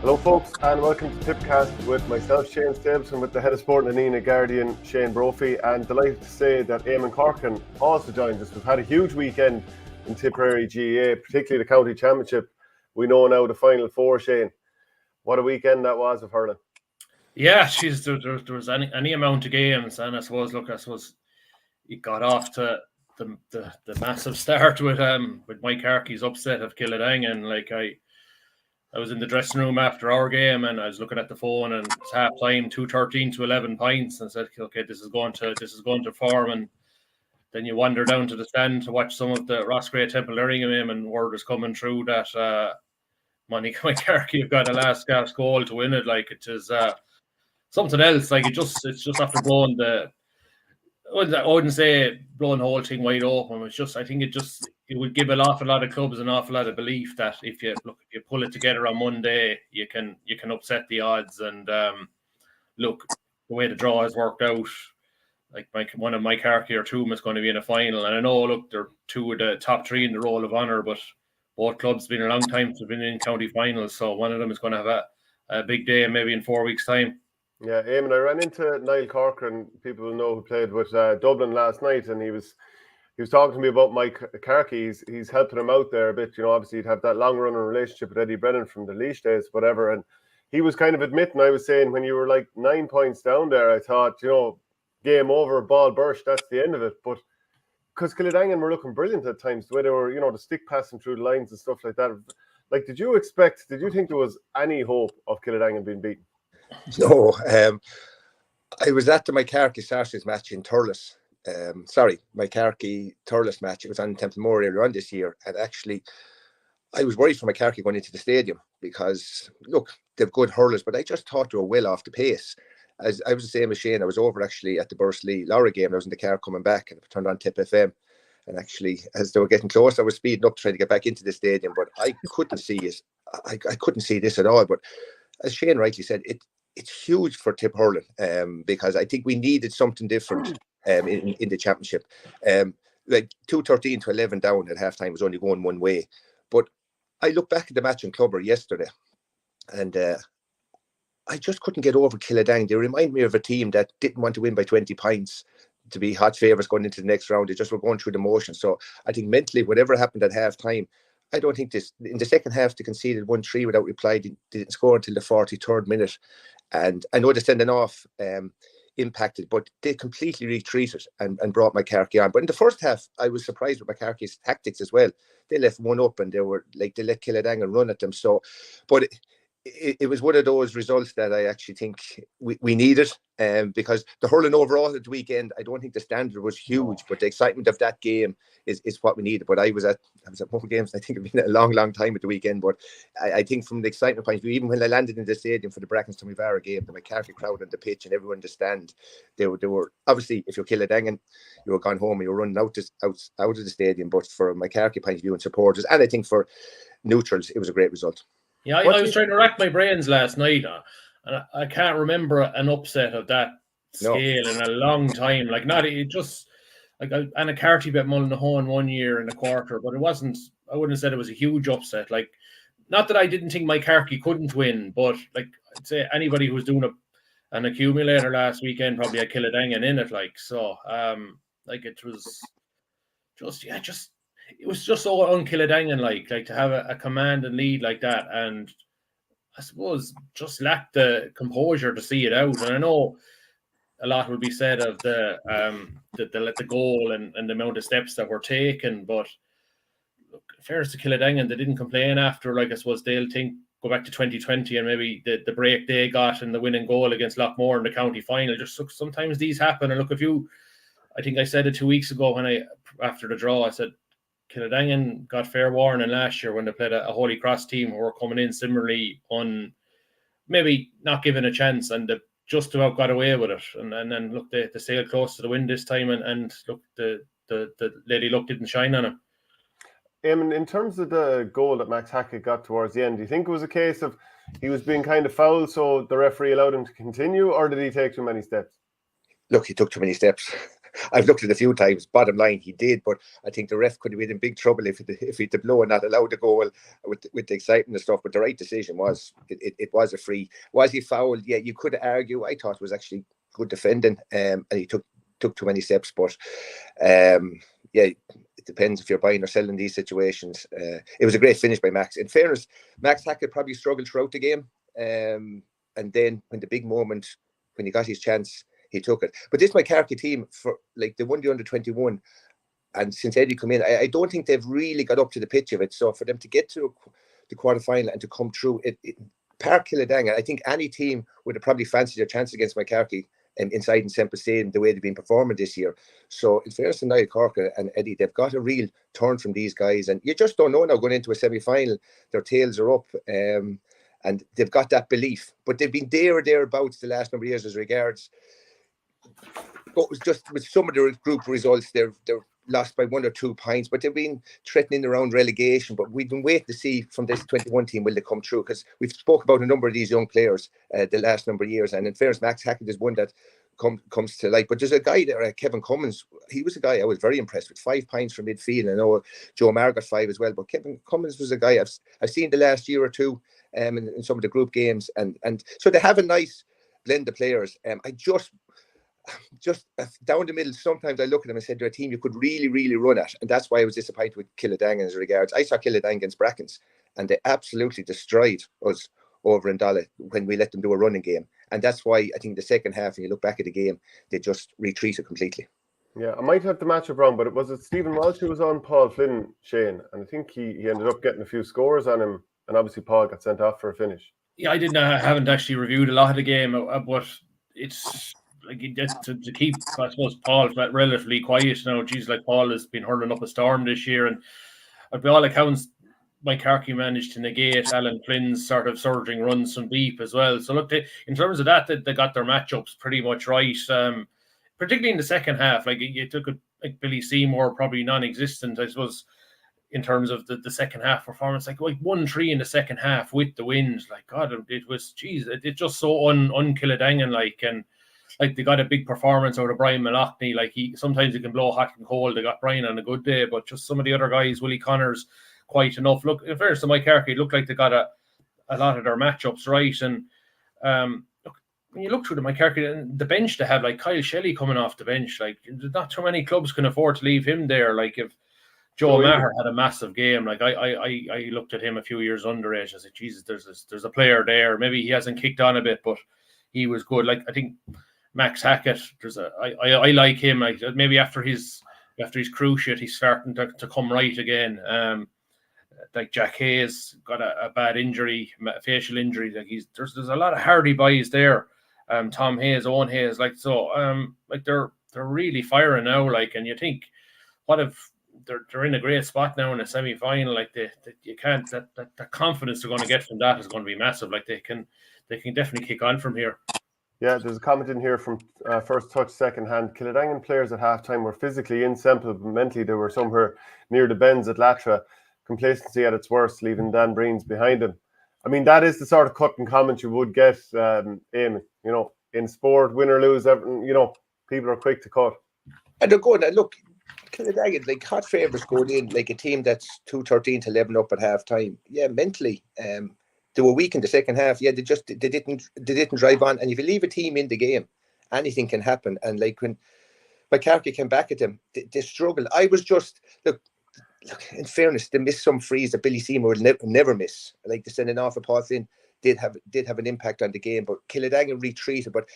Hello folks and welcome to Tippcast with myself, Shane Stapleton, with the head of sport in Nenagh, Guardian, Shane Brophy, and delighted to say that Eamonn Corcoran also joins us. We've had a huge weekend in Tipperary GAA, particularly the county championship. We know now the final four, Shane. What a weekend that was of hurling. Yeah, there was any amount of games, and I suppose it got off to the massive start with Moycarkey's upset of Killadang, and I was in the dressing room after our game, and I was looking at the phone, and it's half time, 2-13 to 11 points, and said, okay, this is going to form. And then you wander down to the stand to watch some of the Roscrea Temple Erringham, and word is coming through that Moycarkey have got a last gasp goal to win it. Like, it is something else. Like, it's just after blowing I wouldn't say blowing the whole thing wide open. I think it would give an awful lot of clubs an awful lot of belief that if you pull it together on Monday, you can upset the odds. And the way the draw has worked out, like one of Moycarkey or Toome is going to be in a final. And I know, they're two of the top three in the Roll of Honour, but both clubs have been a long time to have been in county finals. So one of them is going to have a big day, maybe in 4 weeks' time. Yeah, Eamonn, I ran into Eamonn Corcoran, people will know, who played with Dublin last night, and he was talking to me about Moycarkey. He's helping him out there a bit. Obviously he'd have that long-running relationship with Eddie Brennan from the Laois days, whatever. And he was kind of admitting, I was saying, when you were like 9 points down there, I thought, game over, ball burst, that's the end of it. But because Kildangan were looking brilliant at times, the way they were, the stick passing through the lines and stuff like that. Like, did you think there was any hope of Kildangan being beaten? No, I was at the Moycarkey Sarsfields match in Thurles. Moycarkey Thurles match. It was on Templemore earlier on this year, and actually, I was worried for Moycarkey going into the stadium because they've good hurlers, but I just thought they were well off the pace. As I was the same as Shane, I was over actually at the Bursley Lough game. I was in the car coming back, and I turned on Tip FM. And actually, as they were getting close, I was speeding up trying to get back into the stadium, but I couldn't see it. I couldn't see this at all. But as Shane rightly said, it's huge for Tip hurling because I think we needed something different in the championship. Like 2-13 to 11 down at halftime was only going one way. But I look back at the match in Clubber yesterday, and I just couldn't get over Killadang. They remind me of a team that didn't want to win by 20 points to be hot favourites going into the next round. They just were going through the motions. So I think mentally, whatever happened at half time, I don't think in the second half, they conceded 1-3 without reply. They didn't score until the 43rd minute. And I know the sending off impacted, but they completely retreated and brought Moycarkey on. But in the first half, I was surprised with Moycarkey's tactics as well. They left one up and they let Kildangan run at them. So, but it was one of those results that I actually think we needed because the hurling overall at the weekend, I don't think the standard was huge, but the excitement of that game is what we needed. But I was at more games. I think it's been a long time at the weekend. But I think from the excitement point of view, even when I landed in the stadium for the Brackens Toomevara game, the Moycarkey crowd on the pitch and everyone in the stand, they were obviously, if you're Kildangan, you were gone home and you were running out of the stadium. But for a Moycarkey point of view and supporters, and I think for neutrals, it was a great result. Yeah, I was trying to rack my brains last night, and I can't remember an upset of that scale in a long time. Like, Anacarty bet Mullinahone 1 year in a quarter, but it wasn't. I wouldn't have said it was a huge upset. Like, not that I didn't think Moycarkey couldn't win, but like, I'd say anybody who was doing an accumulator last weekend probably had Kildangan in it. Like, so, it was just. It was just so un-Kildangan like to have a command and lead like that, and I suppose just lacked the composure to see it out. And I know a lot will be said of the goal and the amount of steps that were taken, but look, fairness to Kildangan, they didn't complain after. I suppose they'll go back to 2020 and maybe the break they got and the winning goal against Loughmore in the county final. Just sometimes these happen, and look, I think I said it 2 weeks ago after the draw, I said, Kildangan got fair warning last year when they played a Holy Cross team who were coming in similarly on maybe not given a chance, and they just about got away with it. And then look, they sailed close to the win this time, and look, the Lady Luck didn't shine on it. In terms of the goal that Max Hackett got towards the end, do you think it was a case of he was being kind of fouled, so the referee allowed him to continue, or did he take too many steps? Look, he took too many steps. I've looked at it a few times. Bottom line, he did, but I think the ref could have been in big trouble if he'd the blow and not allowed the goal with the excitement and stuff. But the right decision was it was a free. Was he fouled? Yeah, you could argue. I thought it was actually good defending, and he took too many steps. But yeah, it depends if you're buying or selling these situations. It was a great finish by Max. In fairness, Max Hackett probably struggled throughout the game, and then when the big moment, when he got his chance, he took it. But this Moycarkey team, for like, they won the under-21, and since Eddie come in, I don't think they've really got up to the pitch of it. So for them to get to the quarterfinal and to come through it Park Killadanga, I think any team would have probably fancied their chance against Moycarkey inside in Semple Stadium the way they've been performing this year. So in fairness to Niall Corcoran and Eddie, they've got a real turn from these guys, and you just don't know now going into a semi-final. Their tails are up, and they've got that belief. But they've been there or thereabouts the last number of years as regards. But was just with some of the group results, they're lost by 1 or 2 points, but they've been threatening around relegation. But we've been waiting to see from this 21 team, will they come through? Because we've spoke about a number of these young players the last number of years, and in fairness, Max Hackett is one that comes to light. But there's a guy there, Kevin Cummins. He was a guy I was very impressed with. 5 points from midfield. I know Joe Maher got 5 as well, but Kevin Cummins was a guy I've seen the last year or two in some of the group games, and so they have a nice blend of players. I just down the middle, sometimes I look at them and said they're a team you could really, really run at. And that's why I was disappointed with Killadang as regards. I saw Killadang against Brackens, and they absolutely destroyed us over in Dolly when we let them do a running game. And that's why I think the second half, when you look back at the game, they just retreated completely. Yeah, I might have the matchup wrong, but was it Stephen Walsh who was on Paul Flynn, Shane? And I think he ended up getting a few scores on him, and obviously Paul got sent off for a finish. Yeah, I haven't actually reviewed a lot of the game, but it's like to keep, I suppose, Paul relatively quiet now. Geez, like Paul has been hurling up a storm this year, and by all accounts, Moycarkey managed to negate Alan Flynn's sort of surging runs from deep as well. So look, in terms of that, they got their matchups pretty much right. Particularly in the second half, like you took like Billy Seymour, probably non-existent, I suppose, in terms of the second half performance. Like 1-3 in the second half with the wind. Like God, it was it's just so unkillidangan like, and like they got a big performance out of Brian Malachny. Like sometimes he can blow hot and cold. They got Brian on a good day, but just some of the other guys, Willie Connors, quite enough. Look, in fairness to Moycarkey, it looked like they got a lot of their matchups right. And look, when you look through the Moycarkey and the bench, they have like Kyle Shelley coming off the bench. Like not too many clubs can afford to leave him there. Like if Joe Maher had a massive game, like I looked at him a few years underage. I said, Jesus, there's a player there. Maybe he hasn't kicked on a bit, but he was good. Like I think Max Hackett, I like him. Like maybe after his cruciate, he's starting to come right again. Like Jack Hayes got a bad injury, facial injury. Like there's a lot of hardy boys there. Tom Hayes, Owen Hayes, like so. Like they're really firing now. Like, and you think, what if they're in a great spot now in a semi-final? Like you can't that confidence they're going to get from that is going to be massive. Like they can definitely kick on from here. Yeah, there's a comment in here from First Touch, Second Hand. Kildangan players at halftime were physically in Semple, but mentally they were somewhere near the bends at Latra. Complacency at its worst, leaving Dan Breens behind him. I mean, that is the sort of cut and comment you would get, Eamon. You know, in sport, win or lose, you know, people are quick to cut. And they're good. And look, Kildangan, like hot favourites going in, like a team that's 2-13 to 11 up at half time. Yeah, mentally, they were weak in the second half. Yeah, they didn't drive on. And if you leave a team in the game, anything can happen. And like when Moycarkey came back at them, they struggled. I was just look, in fairness, they missed some frees that Billy Seymour will never miss. Like the sending off of Paul Flynn did have an impact on the game, but Kildangan retreated. But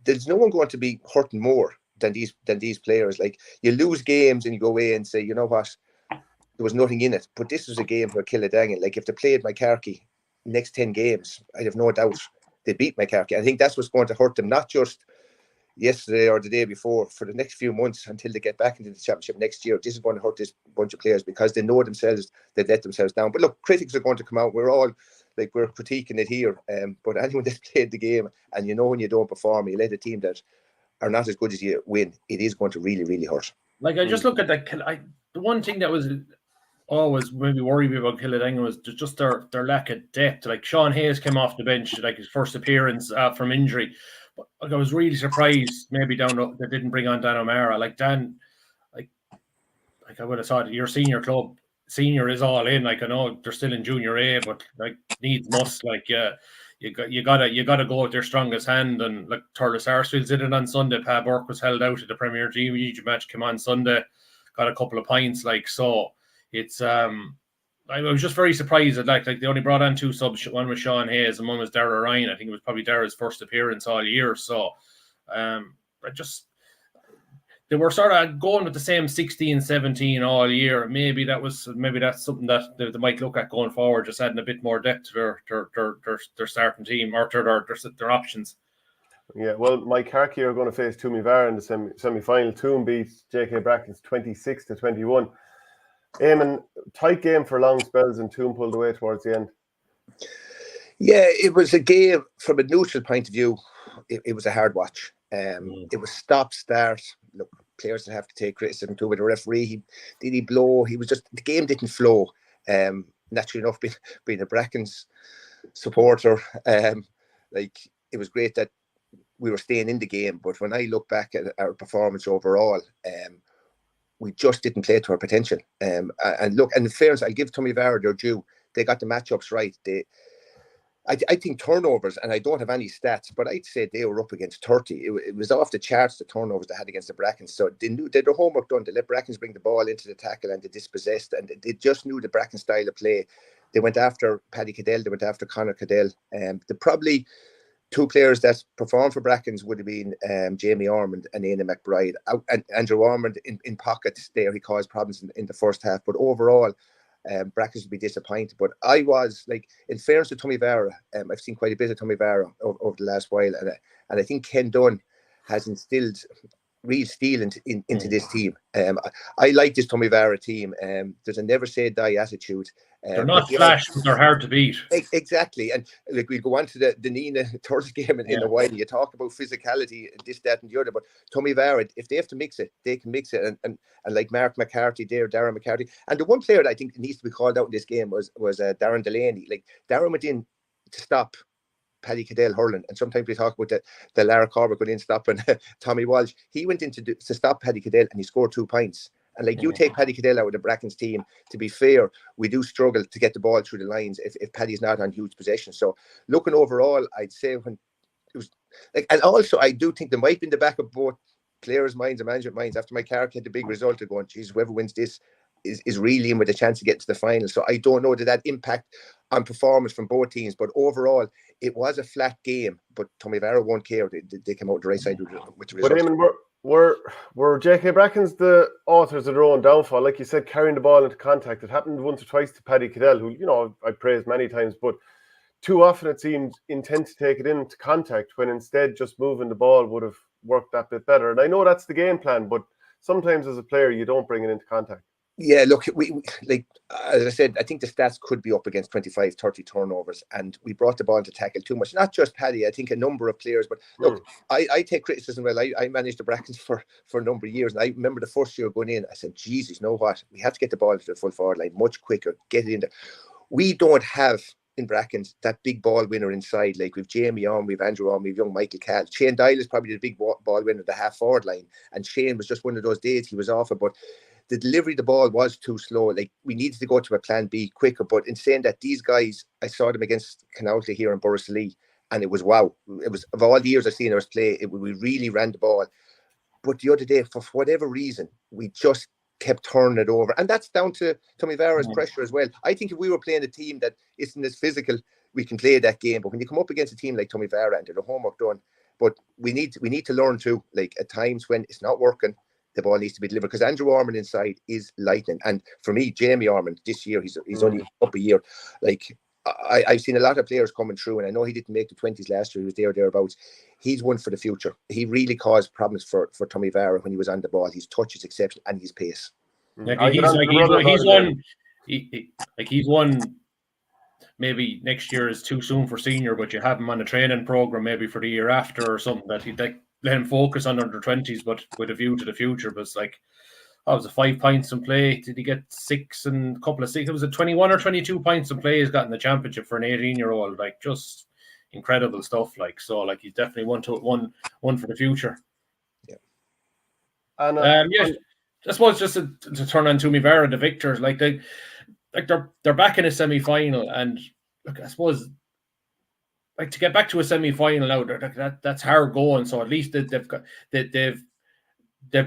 there's no one going to be hurting more than these players. Like you lose games and you go away and say, you know what, there was nothing in it. But this was a game for Kildangan. Like if they played Moycarkey next 10 games, I'd have no doubt they beat Moycarkey. I think that's what's going to hurt them, not just yesterday or the day before, for the next few months until they get back into the championship next year. This is going to hurt this bunch of players because they know themselves they've let themselves down. But look, critics are going to come out. We're all like, we're critiquing it here. But anyone that's played the game, and you know when you don't perform, you let a team that are not as good as you win, it is going to really, really hurt. Like I just look at that. The one thing that was always maybe worried me about Kildangan was just their lack of depth. Like Sean Hayes came off the bench, like his first appearance from injury. But I was really surprised maybe they didn't bring on Dan O'Mara. Like Dan, like I would have thought your senior club. Senior is all in. Like I know they're still in junior A, but like needs must. Like you gotta go with their strongest hand. And like Thurles Sarsfields did it on Sunday. Pa Burke was held out at the Premier GAA match. Came on Sunday, got a couple of points. Like so, it's I was just very surprised that like they only brought on 2 subs. One was Sean Hayes and one was Dara Ryan. I think it was probably Dara's first appearance all year. So they were sort of going with the same 16-17 all year. Maybe that's something that they might look at going forward, just adding a bit more depth to their starting team or to their options. Yeah, well, Moycarkey are going to face Toome in the semi-final. Toome beat JK Brackens 26-21. Eamonn, tight game for long spells, and Toome pulled away towards the end. Yeah, it was a game from a neutral point of view. It was a hard watch. It was stop-start. Look, players that have to take criticism too with the referee. Did he blow? The game didn't flow. Naturally enough, being a Brackens supporter, like it was great that we were staying in the game. But when I look back at our performance overall, we just didn't play to our potential. And look, and in fairness, I'll give Toome their due. They got the matchups right. I think turnovers, and I don't have any stats, but I'd say they were up against 30. It was off the charts, the turnovers they had against the Brackens. So they knew they had their homework done. They let Brackens bring the ball into the tackle and they dispossessed, and they just knew the Bracken style of play. They went after Paddy Cadell, they went after Conor Cadell. The probably 2 players that performed for Brackens would have been Jamie Ormond and Éanna McBride. And Andrew Ormond in pockets there, he caused problems in the first half. But overall, Brackens would be disappointed. But I was, like, in fairness to Toome, I've seen quite a bit of Toome over the last while. And I think Ken Dunn has instilled real steel into this team. I like this Toome team. There's a never say die attitude. They're not flash, but they're hard to beat. Exactly. And like we'll go on to the Nina Thurles game in a while. You talk about physicality, this, that, and the other. But Toome, if they have to mix it, they can mix it. And like Mark McCarthy there, Darren McCarthy. And the one player that I think needs to be called out in this game was Darren Delaney. Like Darren went in to stop Paddy Cadell hurling, and sometimes we talk about the Lara Corbett going in stopping Tommy Walsh. He went in to stop Paddy Cadell, and he scored 2 points. And like you take Paddy Cadell out of the Brackens team, to be fair, we do struggle to get the ball through the lines if Paddy's not on huge possession. So looking overall, I'd say when it was like, and also I do think there might be in the back of both players' minds and management minds after Moycarkey had the big result of going, geez, whoever wins this is really in with a chance to get to the final. So I don't know that impact on performance from both teams, but overall it was a flat game. But Toome won't care. They came out the right side with the result. But Eamonn, were JK Brackens the authors of their own downfall? Like you said, carrying the ball into contact. It happened once or twice to Paddy Cadell, who, you know, I praised many times, but too often it seemed intent to take it into contact when instead just moving the ball would have worked that bit better. And I know that's the game plan, but sometimes as a player you don't bring it into contact. Yeah, look, we like, as I said, I think the stats could be up against 25, 30 turnovers, and we brought the ball into tackle too much. Not just Paddy, I think a number of players. But look, I take criticism. Well, I managed the Brackens for a number of years, and I remember the first year going in, I said, Jesus, you know what? We have to get the ball into the full forward line much quicker, get it in there. We don't have in Brackens that big ball winner inside. Like we've Jamie on, we've Andrew on, we've young Michael Cahill. Shane Dial is probably the big ball winner at the half forward line, and Shane was just one of those days he was off it, but the delivery of the ball was too slow. Like we needed to go to a plan B quicker. But in saying that, these guys, I saw them against Canowsley here in Borrisley, and it was wow. It was, of all the years I've seen us play, we really ran the ball. But the other day, for whatever reason, we just kept turning it over, and that's down to Toome pressure as well. I think if we were playing a team that isn't as physical, we can play that game. But when you come up against a team like Toome and do the homework done, but we need to learn too. Like at times when it's not working, the ball needs to be delivered, because Andrew Ormond inside is lightning. And for me, Jamie Ormond this year, he's only up a year. Like I've seen a lot of players coming through, and I know he didn't make the 20s last year. He was thereabouts. He's one for the future. He really caused problems for Toome when he was on the ball. His touch is exceptional, and his pace. He's one. Maybe next year is too soon for senior, but you have him on a training program maybe for the year after or something that let him focus on under 20s, but with a view to the future. But it's like, was it 5 points in play? Did he get 6 and a couple of 6? It was 21 or 22 points in play he's got in the championship for an 18-year-old. Like, just incredible stuff. Like, so, like, he's definitely one for the future. Yeah. And yeah, I suppose just to turn on Toome Barra, the victors, they're back in a semi-final, and look, I suppose, like, to get back to a semi-final now, that's hard going. So at least they've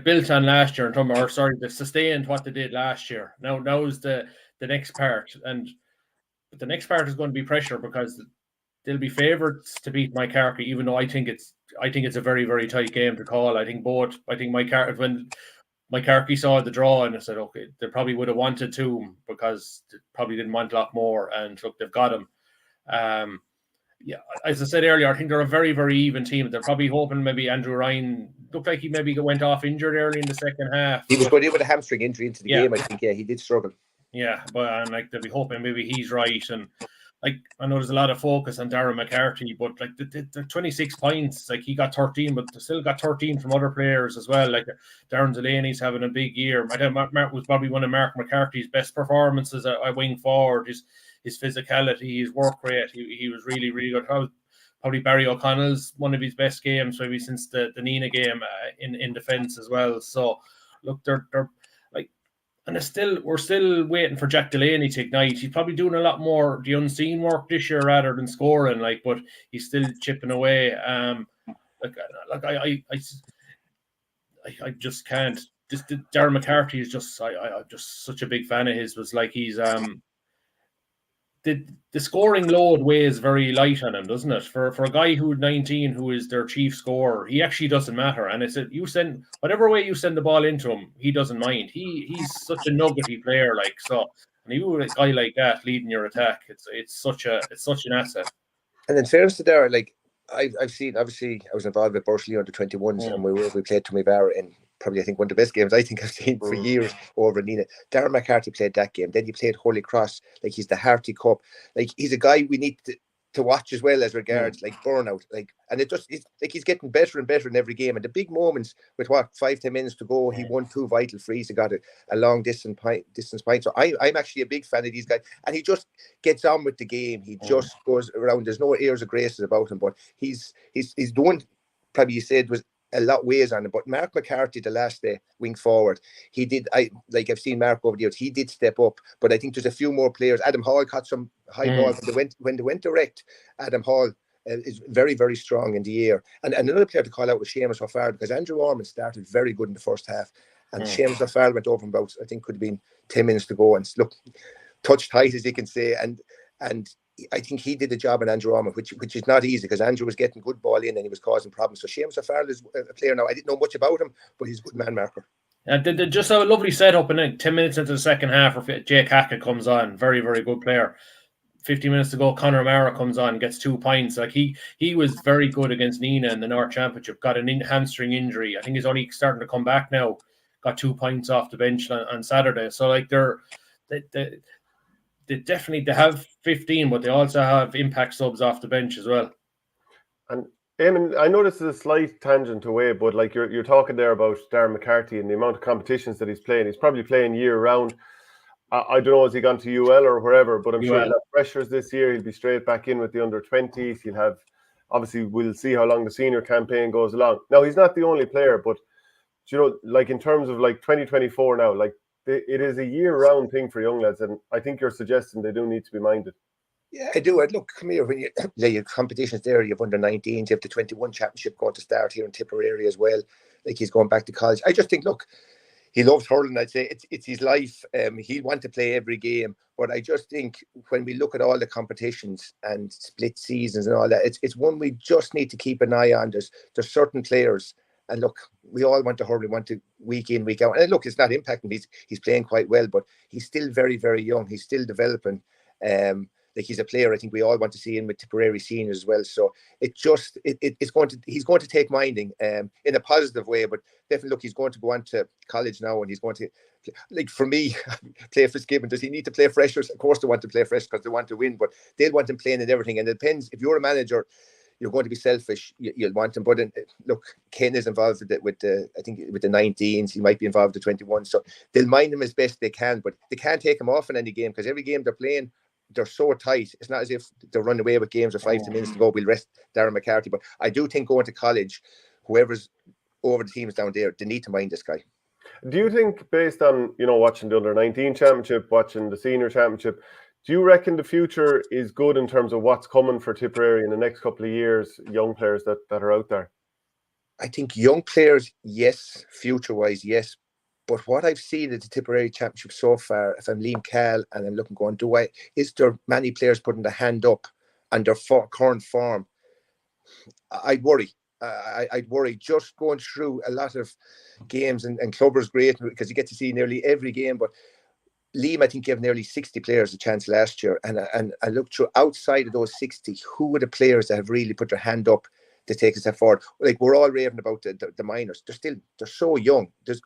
built on last year, they've sustained what they did last year. Now is the next part, but the next part is going to be pressure, because they'll be favourites to beat Moycarkey, even though I think it's a very, very tight game to call. I think Moycarkey, when Moycarkey saw the draw, and I said, okay, they probably would have wanted Toome, because they probably didn't want a lot more, and look, they've got him. Yeah, as I said earlier, I think they're a very, very even team. They're probably hoping maybe Andrew Ryan looked like he maybe went off injured early in the second half. He was going in with a hamstring injury into the game, I think. Yeah, he did struggle. Yeah, but they'll be hoping maybe he's right. And like, I know there's a lot of focus on Darren McCarthy, but like the 26 points, like, he got 13, but they still got 13 from other players as well. Like, Darren Delaney's having a big year. I think Mark was probably one of Mark McCarthy's best performances at wing forward. His physicality, his work rate, he was really, really good. Probably Barry O'Connell's one of his best games, maybe since the Nenagh game in defence as well. So look, they're like, and we're still waiting for Jack Delaney to ignite. He's probably doing a lot more the unseen work this year rather than scoring, like, but he's still chipping away. I just can't. Darren McCarthy is just, I'm just such a big fan of his. Was like, he's the scoring load weighs very light on him, doesn't it? For a guy who's 19, who is their chief scorer, he actually doesn't matter. And it's you send whatever way you send the ball into him, he doesn't mind. He's such a nuggety player, like, so. And you with a guy like that leading your attack, it's such an asset. And in fairness to Darren, like, I've seen, obviously I was involved with Bursley under 21s, and we played Toome Barra in probably, I think, one of the best games I think I've seen for years over in Nenagh. Darren McCarthy played that game. Then he played Holy Cross. Like, he's the Harty Cup. Like, he's a guy we need to watch as well, as regards like burnout. Like, and he's getting better and better in every game. And the big moments with 5-10 minutes to go, he won 2 vital frees. He got a long distance point. So I'm actually a big fan of these guys. And he just gets on with the game. He just goes around. There's no airs or graces about him. But he's doing, probably you said, was a lot weighs on him. But Mark McCarthy, the last wing forward, he did. I've seen Mark over the years. He did step up, but I think there's a few more players. Adam Hall caught some high balls when they went direct. Adam Hall is very, very strong in the air. And another player to call out was Seamus O'Farrell, because Andrew Ormond started very good in the first half, and Seamus O'Farrell went over about, I think, could have been 10 minutes to go, and look, touched tight, as you can say, and I think he did the job in Andrew Ormond, which is not easy, because Andrew was getting good ball in and he was causing problems. So Seamus O'Farrell is a player now. I didn't know much about him, but he's a good man marker. They just have a lovely setup, and then 10 minutes into the second half, Jake Hackett comes on, very, very good player. 50 minutes to go, Conor O'Mara comes on, gets 2 points. Like, he was very good against Nenagh in the North Championship. Got an hamstring injury. I think he's only starting to come back now. Got 2 points off the bench on Saturday. So like, they definitely have 15, but they also have impact subs off the bench as well. And Eamonn, I know this is a slight tangent away, but like, you're talking there about Darren McCarthy and the amount of competitions that he's playing. He's probably playing year round. I don't know, has he gone to UL or wherever, but I'm sure he'll have pressures this year. He'll be straight back in with the under-20s. He'll have, obviously, we'll see how long the senior campaign goes along. Now, he's not the only player, but, you know, like, in terms of like 2024 now, like, it is a year-round thing for young lads, and I think you're suggesting they do need to be minded. Yeah, I do. Look, come here, when your competitions there, you have under-19s, you have the 21 championship going to start here in Tipperary as well. Like, he's going back to college. I just think, look, he loves hurling. I'd say it's his life. He'll want to play every game. But I just think when we look at all the competitions and split seasons and all that, it's one we just need to keep an eye on. There's certain players. And look, we all want to hurl. We want to week in, week out. And look, it's not impacting. He's playing quite well, but he's still very, very young. He's still developing. Like, he's a player I think we all want to see him with Tipperary seniors as well. So he's going to take minding in a positive way. But definitely, look, he's going to go on to college now, and he's going to, like, for me, play Fitzgibbon. Does he need to play freshers? Of course they want to play fresh because they want to win, but they'll want him playing and everything. And it depends. If you're a manager, you're going to be selfish. You'll want him. But look, Ken is involved with the 19s. He might be involved with the 21s. So they'll mind him as best they can, but they can't take him off in any game, because every game they're playing they're so tight. It's not as if they're running away with games with 5 minutes to go. We'll rest Darren McCarthy. But I do think going to college, whoever's over the teams down there, they need to mind this guy. Do you think, based on, you know, watching the under-19 championship, watching the senior championship, do you reckon the future is good in terms of what's coming for Tipperary in the next couple of years, young players that are out there? I think young players, yes. Future-wise, yes. But what I've seen at the Tipperary Championship so far, if I'm Liam Cahill and I'm looking going, is there many players putting the hand up on their current form? I'd worry. I'd worry. Just going through a lot of games, and Clubber's great because you get to see nearly every game, but Liam, I think, gave nearly 60 players a chance last year. And I looked through outside of those 60, who are the players that have really put their hand up to take a step forward? Like, we're all raving about the minors. They're so young. There's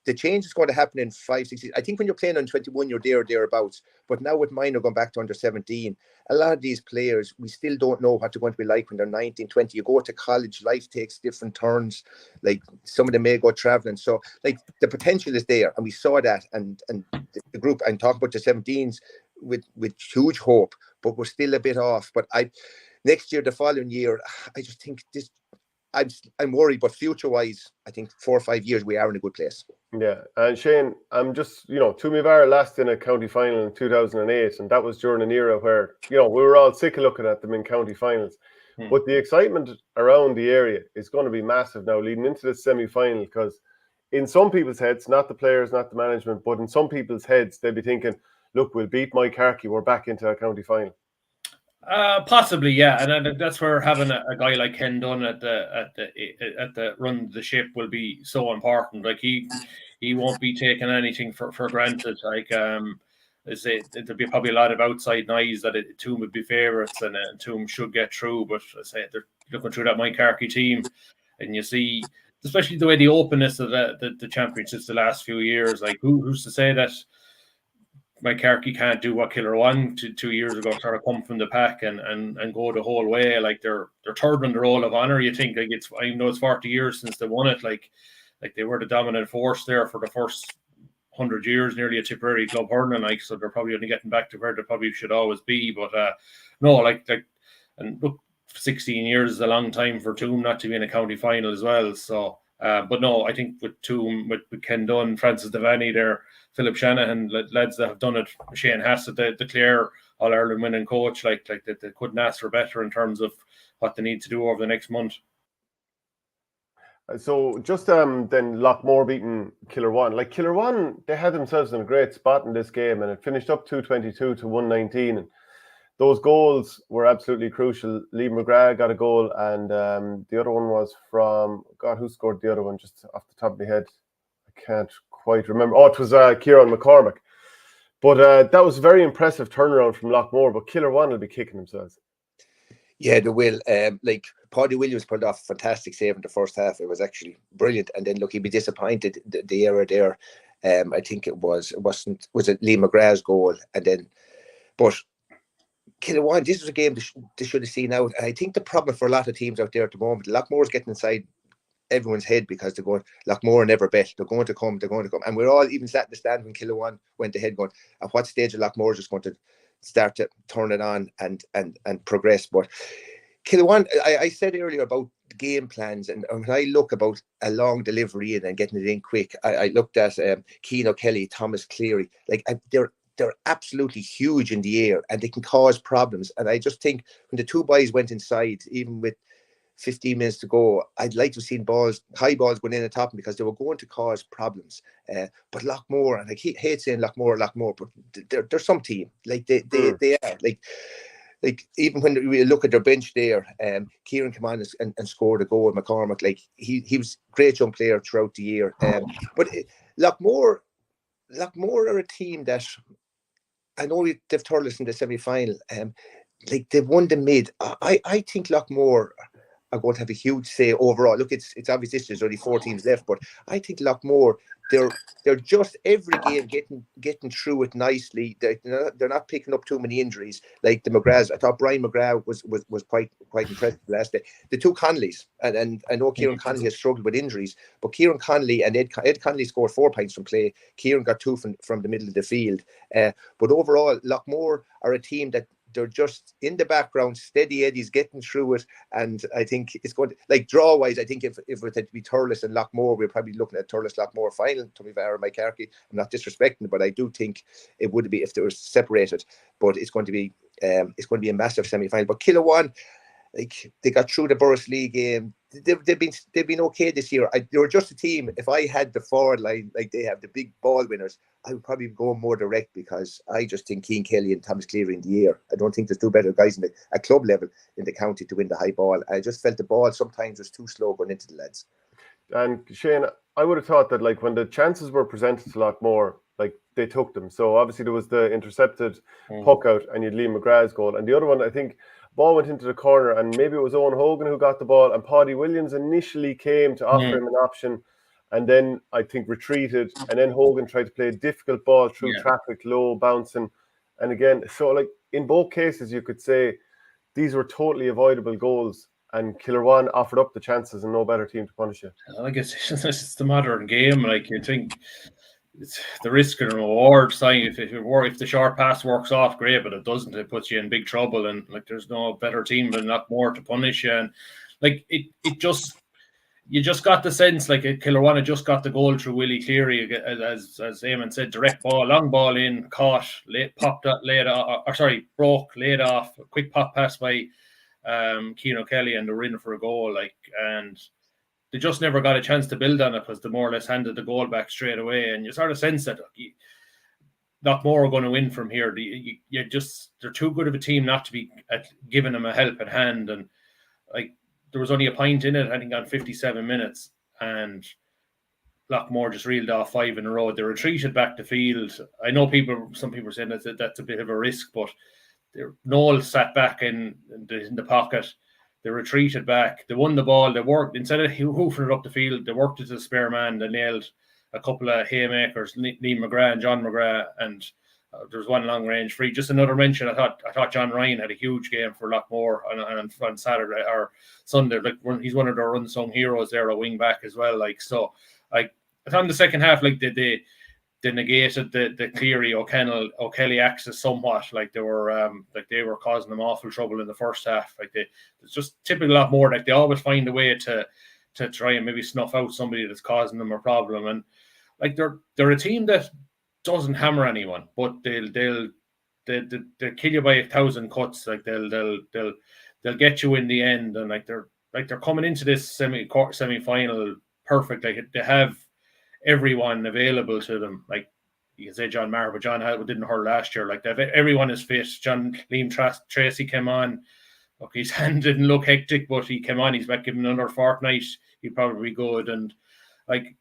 the change is going to happen in 5-6 years. I think when you're playing on 21, you're there or thereabouts. But now with minor going back to under 17, a lot of these players, we still don't know what they're going to be like when they're 19, 20. You go to college, life takes different turns. Like, some of them may go traveling. So, like, the potential is there. And we saw that. And the group, I'm talking about the 17s with huge hope, but we're still a bit off. But next year, the following year, I just think this. I'm worried, but future-wise, I think 4 or 5 years we are in a good place. Yeah, and Shane, I'm just, you know, Toome last in a county final in 2008, and that was during an era where, you know, we were all sick of looking at them in county finals. But the excitement around the area is going to be massive now leading into the semi-final, because in some people's heads, not the players, not the management, but in some people's heads, they'll be thinking, look, we'll beat Moycarkey, we're back into a county final. Possibly, yeah, and that's where having a guy like Ken Dunn at the run of the ship will be so important. Like, he won't be taking anything for granted. Like, I say, there'll be probably a lot of outside noise that Toome would be favourites and Toome should get through. But I say they're looking through that Moycarkey team, and you see, especially the way the openness of the championships the last few years. Like, who's to say that Moycarkey can't do what Killer won 2 years ago, sort of come from the pack and go the whole way. Like, they're third on the roll of honour. You think, like, I know it's 40 years since they won it. Like they were the dominant force there for the first 100 years, nearly a Tipperary club hurling. Like, so they're probably only getting back to where they probably should always be. But no, and look, 16 years is a long time for Toome not to be in a county final as well. So. But no, I think with Toome, with Ken Dunn, Francis Devaney there, Philip Shanahan, lads that have done it, Shane Hassett, the clear All-Ireland winning coach, like they couldn't ask for better in terms of what they need to do over the next month. So just then Loughmore beating Killer One. Like, Killer One, they had themselves in a great spot in this game, and it finished up 222 to 119. And those goals were absolutely crucial. Lee McGrath got a goal, and the other one was from, God, who scored the other one? Just off the top of my head, I can't quite remember. Oh, it was Kieran McCormack. But that was a very impressive turnaround from Loughmore, but Killer One will be kicking themselves. Yeah, they will. Like, Paddy Williams pulled off a fantastic save in the first half. It was actually brilliant. And then, look, he'd be disappointed the error there. I think it was it Lee McGrath's goal, and then, but Killer One, this was a game they should have seen out. And I think the problem for a lot of teams out there at the moment, Loughmore's getting inside everyone's head because they're going, Loughmore never bet. They're going to come. And we're all even sat in the stand when Killer One went ahead going, at what stage of Loughmore just going to start to turn it on and progress. But Killer One, I said earlier about game plans, and when I look about a long delivery and getting it in quick, I looked at Cian O'Kelly, Thomas Cleary, like they're absolutely huge in the air and they can cause problems. And I just think when the two boys went inside, even with 15 minutes to go, I'd like to have seen high balls going in and top because they were going to cause problems. But Loughmore, and I hate saying Loughmore, but they're some team. Like they are. Like even when we look at their bench there, Kieran came on and scored a goal. McCormack, like he was a great young player throughout the year. But Loughmore are a team that, I know they've told us in the semi-final, like they've won the mid. I think Loughmore are going to have a huge say overall. Look, it's obvious there's only 4 teams left, but I think Loughmore, they're just every game getting through it nicely. They're not picking up too many injuries like the McGraths. I thought Brian McGrath was quite impressive last day. The 2 Conleys, and I know Kieran Connolly has struggled with injuries, but Kieran Connolly and Ed Connolly scored 4 points from play. Kieran got 2 from the middle of the field. But overall, Loughmore are a team that they're just in the background, steady Eddie's getting through it, and I think it's going to, like, draw wise, I think if it had to be Thurles and Loughmore, we're probably looking at Thurles Loughmore final. Toome or Moycarkey, I'm not disrespecting it, but I do think it would be if they were separated. But it's going to be a massive semi-final. But Killawan, like, they got through the Boris League game. They've been okay this year. They were just a team. If I had the forward line like they have, the big ball winners, I would probably go more direct, because I just think Cian Kelly and Thomas Cleary in the air. I don't think there's 2 better guys at club level in the county to win the high ball. I just felt the ball sometimes was too slow going into the lads. And Shane, I would have thought that, like, when the chances were presented to Loughmore, like, they took them. So obviously there was the intercepted puck out, and you'd Liam McGrath's goal, and the other one, I think, ball went into the corner, and maybe it was Owen Hogan who got the ball, and Paddy Williams initially came to offer him an option, and then I think retreated, and then Hogan tried to play a difficult ball through traffic, low, bouncing, and again, so, like, in both cases you could say these were totally avoidable goals, and Killarwan offered up the chances, and no better team to punish you. I guess it's the modern game. Like, you think it's the risk and reward sign. If the short pass works off, great, but it doesn't, it puts you in big trouble. And, like, there's no better team than Loughmore to punish you. And, like, you just got the sense, like, Killarwan had just got the goal through Willie Cleary, as Eamonn said, direct ball, long ball in, caught, broke, laid off, a quick pop pass by Cian O'Kelly, and they were in for a goal, like, and they just never got a chance to build on it, because they more or less handed the goal back straight away. And you sort of sense that Loughmore are going to win from here. They're too good of a team not to be giving them a helping hand. And, like, there was only a point in it, I think, on 57 minutes, and Loughmore just reeled off 5 in a row. They retreated back to field. I know some people are saying that's a bit of a risk, but Noel sat back in the pocket. They retreated back. They won the ball. They worked, instead of hoofing it up the field, they worked it to the spare man. They nailed a couple of haymakers, Liam McGrath and John McGrath, and there was one long range free. Just another mention, I thought John Ryan had a huge game for Loughmore on Saturday or Sunday. Like, he's one of their unsung heroes there, a wing back as well. Like, so, like, I thought in the second half, like, they negated the Cleary O'Kelly axis somewhat. Like, they were causing them awful trouble in the first half. Like, it's just typical Loughmore. Like, they always find a way to try and maybe snuff out somebody that's causing them a problem. And, like, they're a team that doesn't hammer anyone, but they'll kill you by 1,000 cuts. Like, they'll get you in the end. And, like, they're coming into this semi-final perfect. Like, they have everyone available to them. Like, you can say John Maher, but John didn't hurt last year. Like, everyone is fit. Liam Tracy came on. Look, his hand didn't look hectic, but he came on. He's back given another fortnight. He'd probably be good. And, like,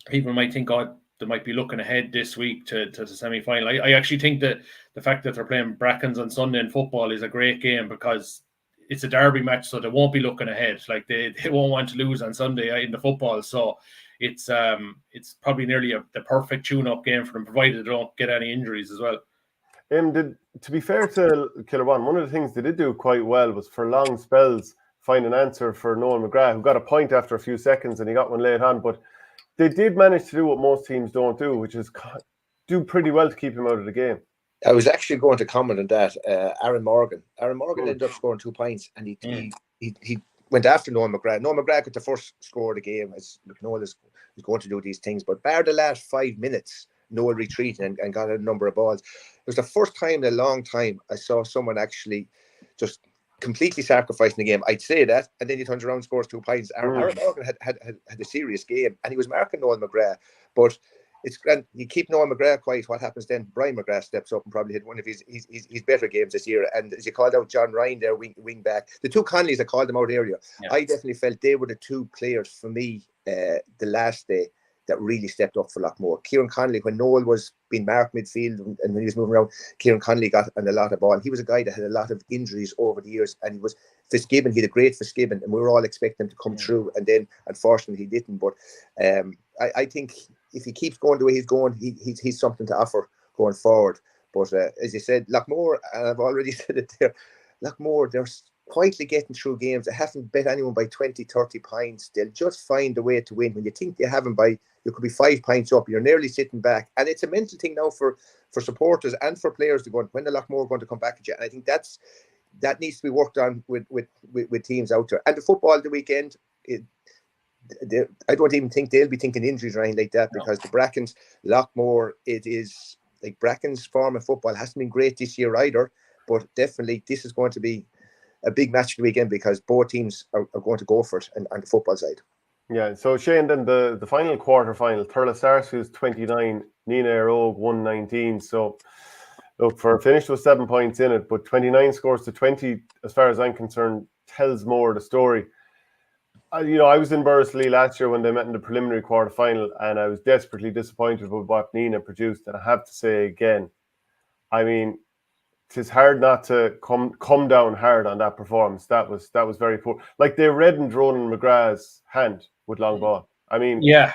people might think, oh, they might be looking ahead this week to the semi-final. I actually think that the fact that they're playing Brackens on Sunday in football is a great game, because it's a derby match, so they won't be looking ahead. Like, they won't want to lose on Sunday in the football. So it's probably nearly the perfect tune-up game for them, provided they don't get any injuries as well. To be fair to Killarwan, one of the things they did do quite well was, for long spells, find an answer for Noel McGrath, who got a point after a few seconds, and he got one late on. But they did manage to do what most teams don't do, which is do pretty well to keep him out of the game. I was actually going to comment on that. Aaron Morgan ended up scoring 2 points, and he went after Noel McGrath. Noel McGrath got the first score of the game, as Noel is going to do these things. But bar the last 5 minutes, Noel retreated and got a number of balls. It was the first time in a long time I saw someone actually just completely sacrificing the game. I'd say that, and then he turns around and scores 2 points. Aaron Morgan had a serious game, and he was marking Noel McGrath. But it's grand. You keep Noel McGrath quiet. What happens then? Brian McGrath steps up and probably hit one of his better games this year. And as you called out, John Ryan there, wing back. The 2 Conleys, I called them out earlier. Yeah. I definitely felt they were the 2 players for me the last day that really stepped up for Loughmore. Kieran Connolly, when Noel was being marked midfield and when he was moving around, Kieran Connolly got on a lot of ball. And he was a guy that had a lot of injuries over the years, and he was Fitzgibbon. He had a great Fitzgibbon, and we were all expecting him to come through, and then unfortunately he didn't. But I think if he keeps going the way he's going, he's something to offer going forward. But as you said, Loughmore, and I've already said it there, Loughmore, they're quietly getting through games. They haven't bet anyone by 20, 30 points. They'll just find a way to win. When you think you have them by, you could be 5 points up, you're nearly sitting back. And it's a mental thing now for supporters and for players to go, when are Loughmore going to come back at you? And I think that needs to be worked on with teams out there. And the football the weekend, I don't even think they'll be thinking injuries or anything like that, because the Brackens, Loughmore, it is like Bracken's form of football hasn't been great this year either, but definitely this is going to be a big match the weekend because both teams are going to go for it on the football side. Yeah, so Shane, then the final quarter final, Thurles Sarsfields 29, Nenagh Air 119. So look, for a finish with 7 points in it, but 29 scores to 20, as far as I'm concerned, tells more the story. I was in Bursley last year when they met in the preliminary quarter final, and I was desperately disappointed with what Nenagh produced. And I have to say again, I mean, it's hard not to come down hard on that performance. That was very poor. Like, they reddened Ronan McGrath's hand with long ball. I mean, there's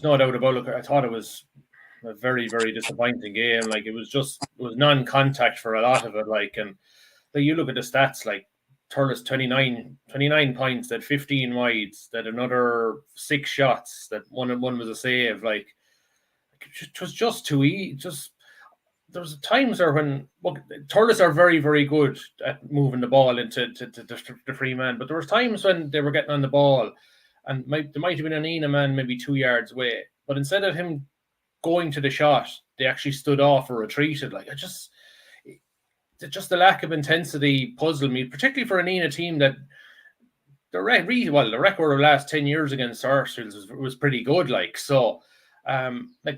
no doubt about it. I thought it was a very, very disappointing game. Like, it was non-contact for a lot of it. Like, and you look at the stats, like Thurles 29 points, that 15 wides, that another 6 shots, that one was a save. Like, it was just too easy. There's times there when Thurles are very, very good at moving the ball into the free man, but there was times when they were getting on the ball, and there might have been an Nenagh man maybe 2 yards away, but instead of him going to the shot, they actually stood off or retreated. Like, just the lack of intensity puzzled me, particularly for a Nenagh team that the record of the last 10 years against Sarsfields was pretty good. Like, so. But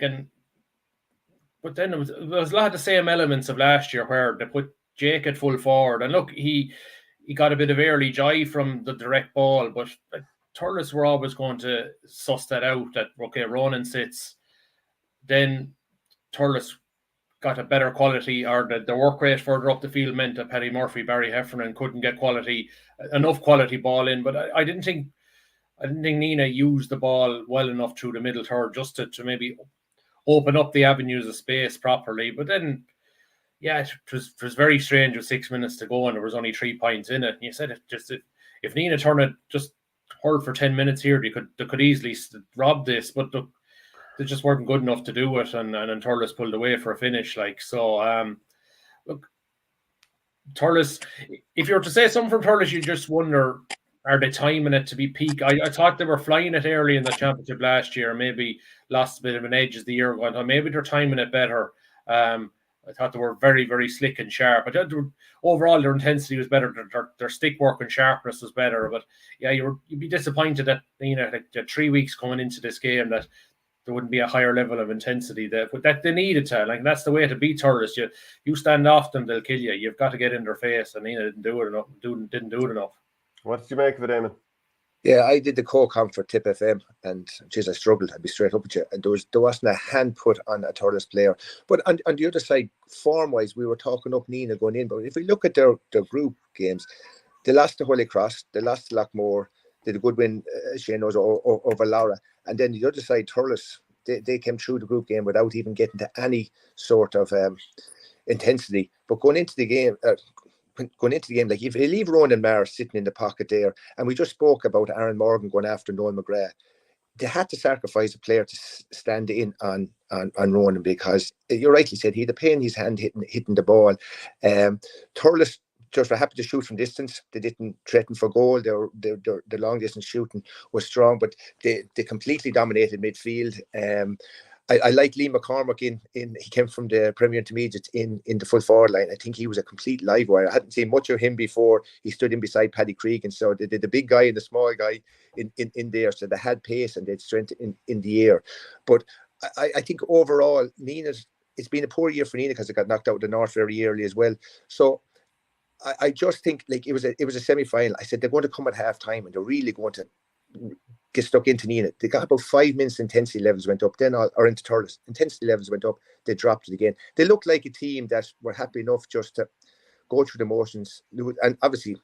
then there was a lot of the same elements of last year where they put Jake at full forward, and look, he got a bit of early joy from the direct ball, but Thurles were always going to suss that out, that okay, Ronan sits, then Thurles got a better quality, or the work rate further up the field meant that Paddy Murphy, Barry Heffernan couldn't get enough quality ball in. But I didn't think Nenagh used the ball well enough through the middle third just to maybe open up the avenues of space properly. But then, it was very strange with 6 minutes to go and there was only 3 points in it. And you said if Nenagh Turner just hurled for 10 minutes here, they could easily rob this, but they just weren't good enough to do it. And Thurles pulled away for a finish. Like, so, look, Thurles, if you were to say something from Thurles, you just wonder, are they timing it to be peak? I thought they were flying it early in the championship last year, maybe lost a bit of an edge as the year went on. Maybe they're timing it better. I thought they were very, very slick and sharp. Overall, their intensity was better. Their stick work and sharpness was better. But yeah, you'd be disappointed that, like 3 weeks coming into this game, that there wouldn't be a higher level of intensity that they needed to. Like, that's the way to beat Thurles. You stand off them, they'll kill you. You've got to get in their face, and Nenagh didn't do it enough. What did you make of it, Eamon? Yeah, I did the co-com for Tip FM, and geez, I struggled. I'd be straight up with you. And there wasn't a hand put on a Thurles player. But on the other side, form-wise, we were talking up Nenagh going in. But if we look at their group games, they lost to Holy Cross, they lost to Loughmore, they did a good win, Shane knows, over Lough. And then the other side, Thurles, they came through the group game without even getting to any sort of intensity. But going into the game, like, if you leave Ronan Maher sitting in the pocket there, and we just spoke about Aaron Morgan going after Noel McGrath, they had to sacrifice a player to stand in on Ronan, because you rightly said he had a pain in his hand hitting the ball. Thurles just were happy to shoot from distance. They didn't threaten for goal. Their long distance shooting was strong, but they completely dominated midfield. I like Lee McCormack he came from the Premier Intermediate in the full forward line. I think he was a complete live wire. I hadn't seen much of him before. He stood in beside Paddy Cregan. So the big guy and the small guy in there. So they had pace and they had strength in the air. But I think overall, it's been a poor year for Nenagh because they got knocked out of the North very early as well. So I just think, like, it was a semi-final. I said they're going to come at half time and they're really going to get stuck into Nenagh. They got about 5 minutes, intensity levels went up, then or into Thurles. Intensity levels went up, they dropped it again. They looked like a team that were happy enough just to go through the motions. And obviously,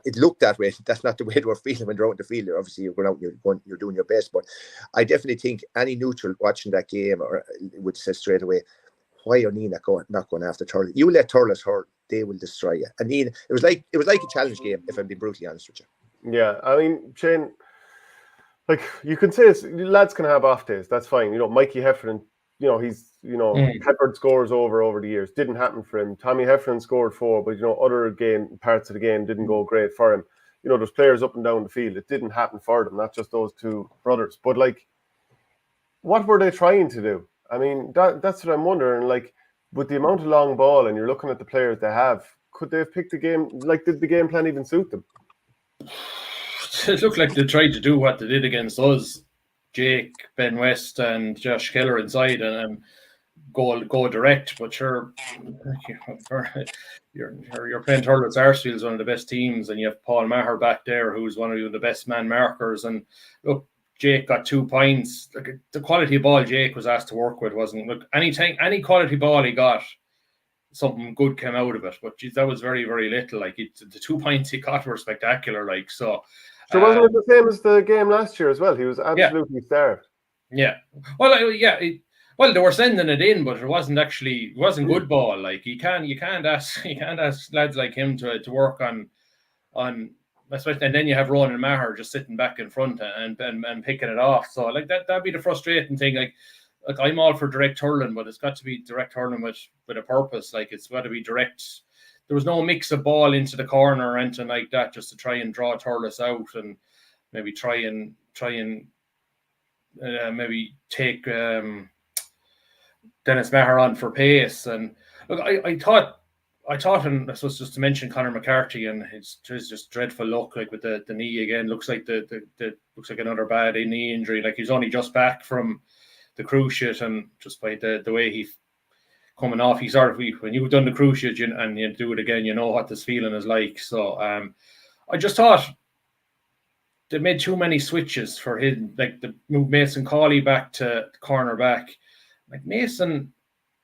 it looked that way. That's not the way they were feeling when they're out in the field. Obviously, you're going out, you're doing your best. But I definitely think any neutral watching that game would say straight away, why are Nenagh not going after Thurles? You let Thurles hurt, they will destroy you. And Nenagh, it was like a challenge game, if I'm being brutally honest with you. Yeah, I mean, Shane, like you can say lads can have off days. That's fine. Mikey Heffernan, he's peppered scores over the years. Didn't happen for him. Tommy Heffernan scored 4, but other parts of the game didn't go great for him. There's players up and down the field. It didn't happen for them, not just those two brothers. But like, what were they trying to do? I mean, that's what I'm wondering. Like, with the amount of long ball, and you're looking at the players they have, could they have picked the game? Like, did the game plan even suit them? It looked like they tried to do what they did against us, Jake, Ben West, and Josh Keller inside, and go direct. But you're playing Thurles. Arsefield is one of the best teams, and you have Paul Maher back there, who's one of the best man markers. And look, Jake got 2 points. Like, the quality of ball Jake was asked to work with wasn't. Look, any quality ball he got, something good came out of it. But geez, that was very, very little. Like, the 2 points he got were spectacular. Like, so. So wasn't it the same as the game last year as well? He was absolutely starved. Yeah. Well, well, they were sending it in, but it wasn't good ball. Like, you can't ask lads like him to work on especially, and then you have Ronan Maher just sitting back in front and picking it off. So like that'd be the frustrating thing. Like I'm all for direct hurling, but it's got to be direct hurling with a purpose. Like, it's got to be direct. There was no mix of ball into the corner or anything like that, just to try and draw Thurles out and maybe try and maybe take Dennis Maher on for pace. And look, I thought, and I suppose just to mention Conor McCarthy and his just dreadful luck, like with the knee again. Looks like looks like another bad knee injury. Like, he's only just back from the cruciate, and just by the way he coming off, he sort of, when you've done the cruciate and you do it again, you know what this feeling is like. So I just thought they made too many switches for him. Like, the move Mason Cawley back to cornerback. Like, Mason,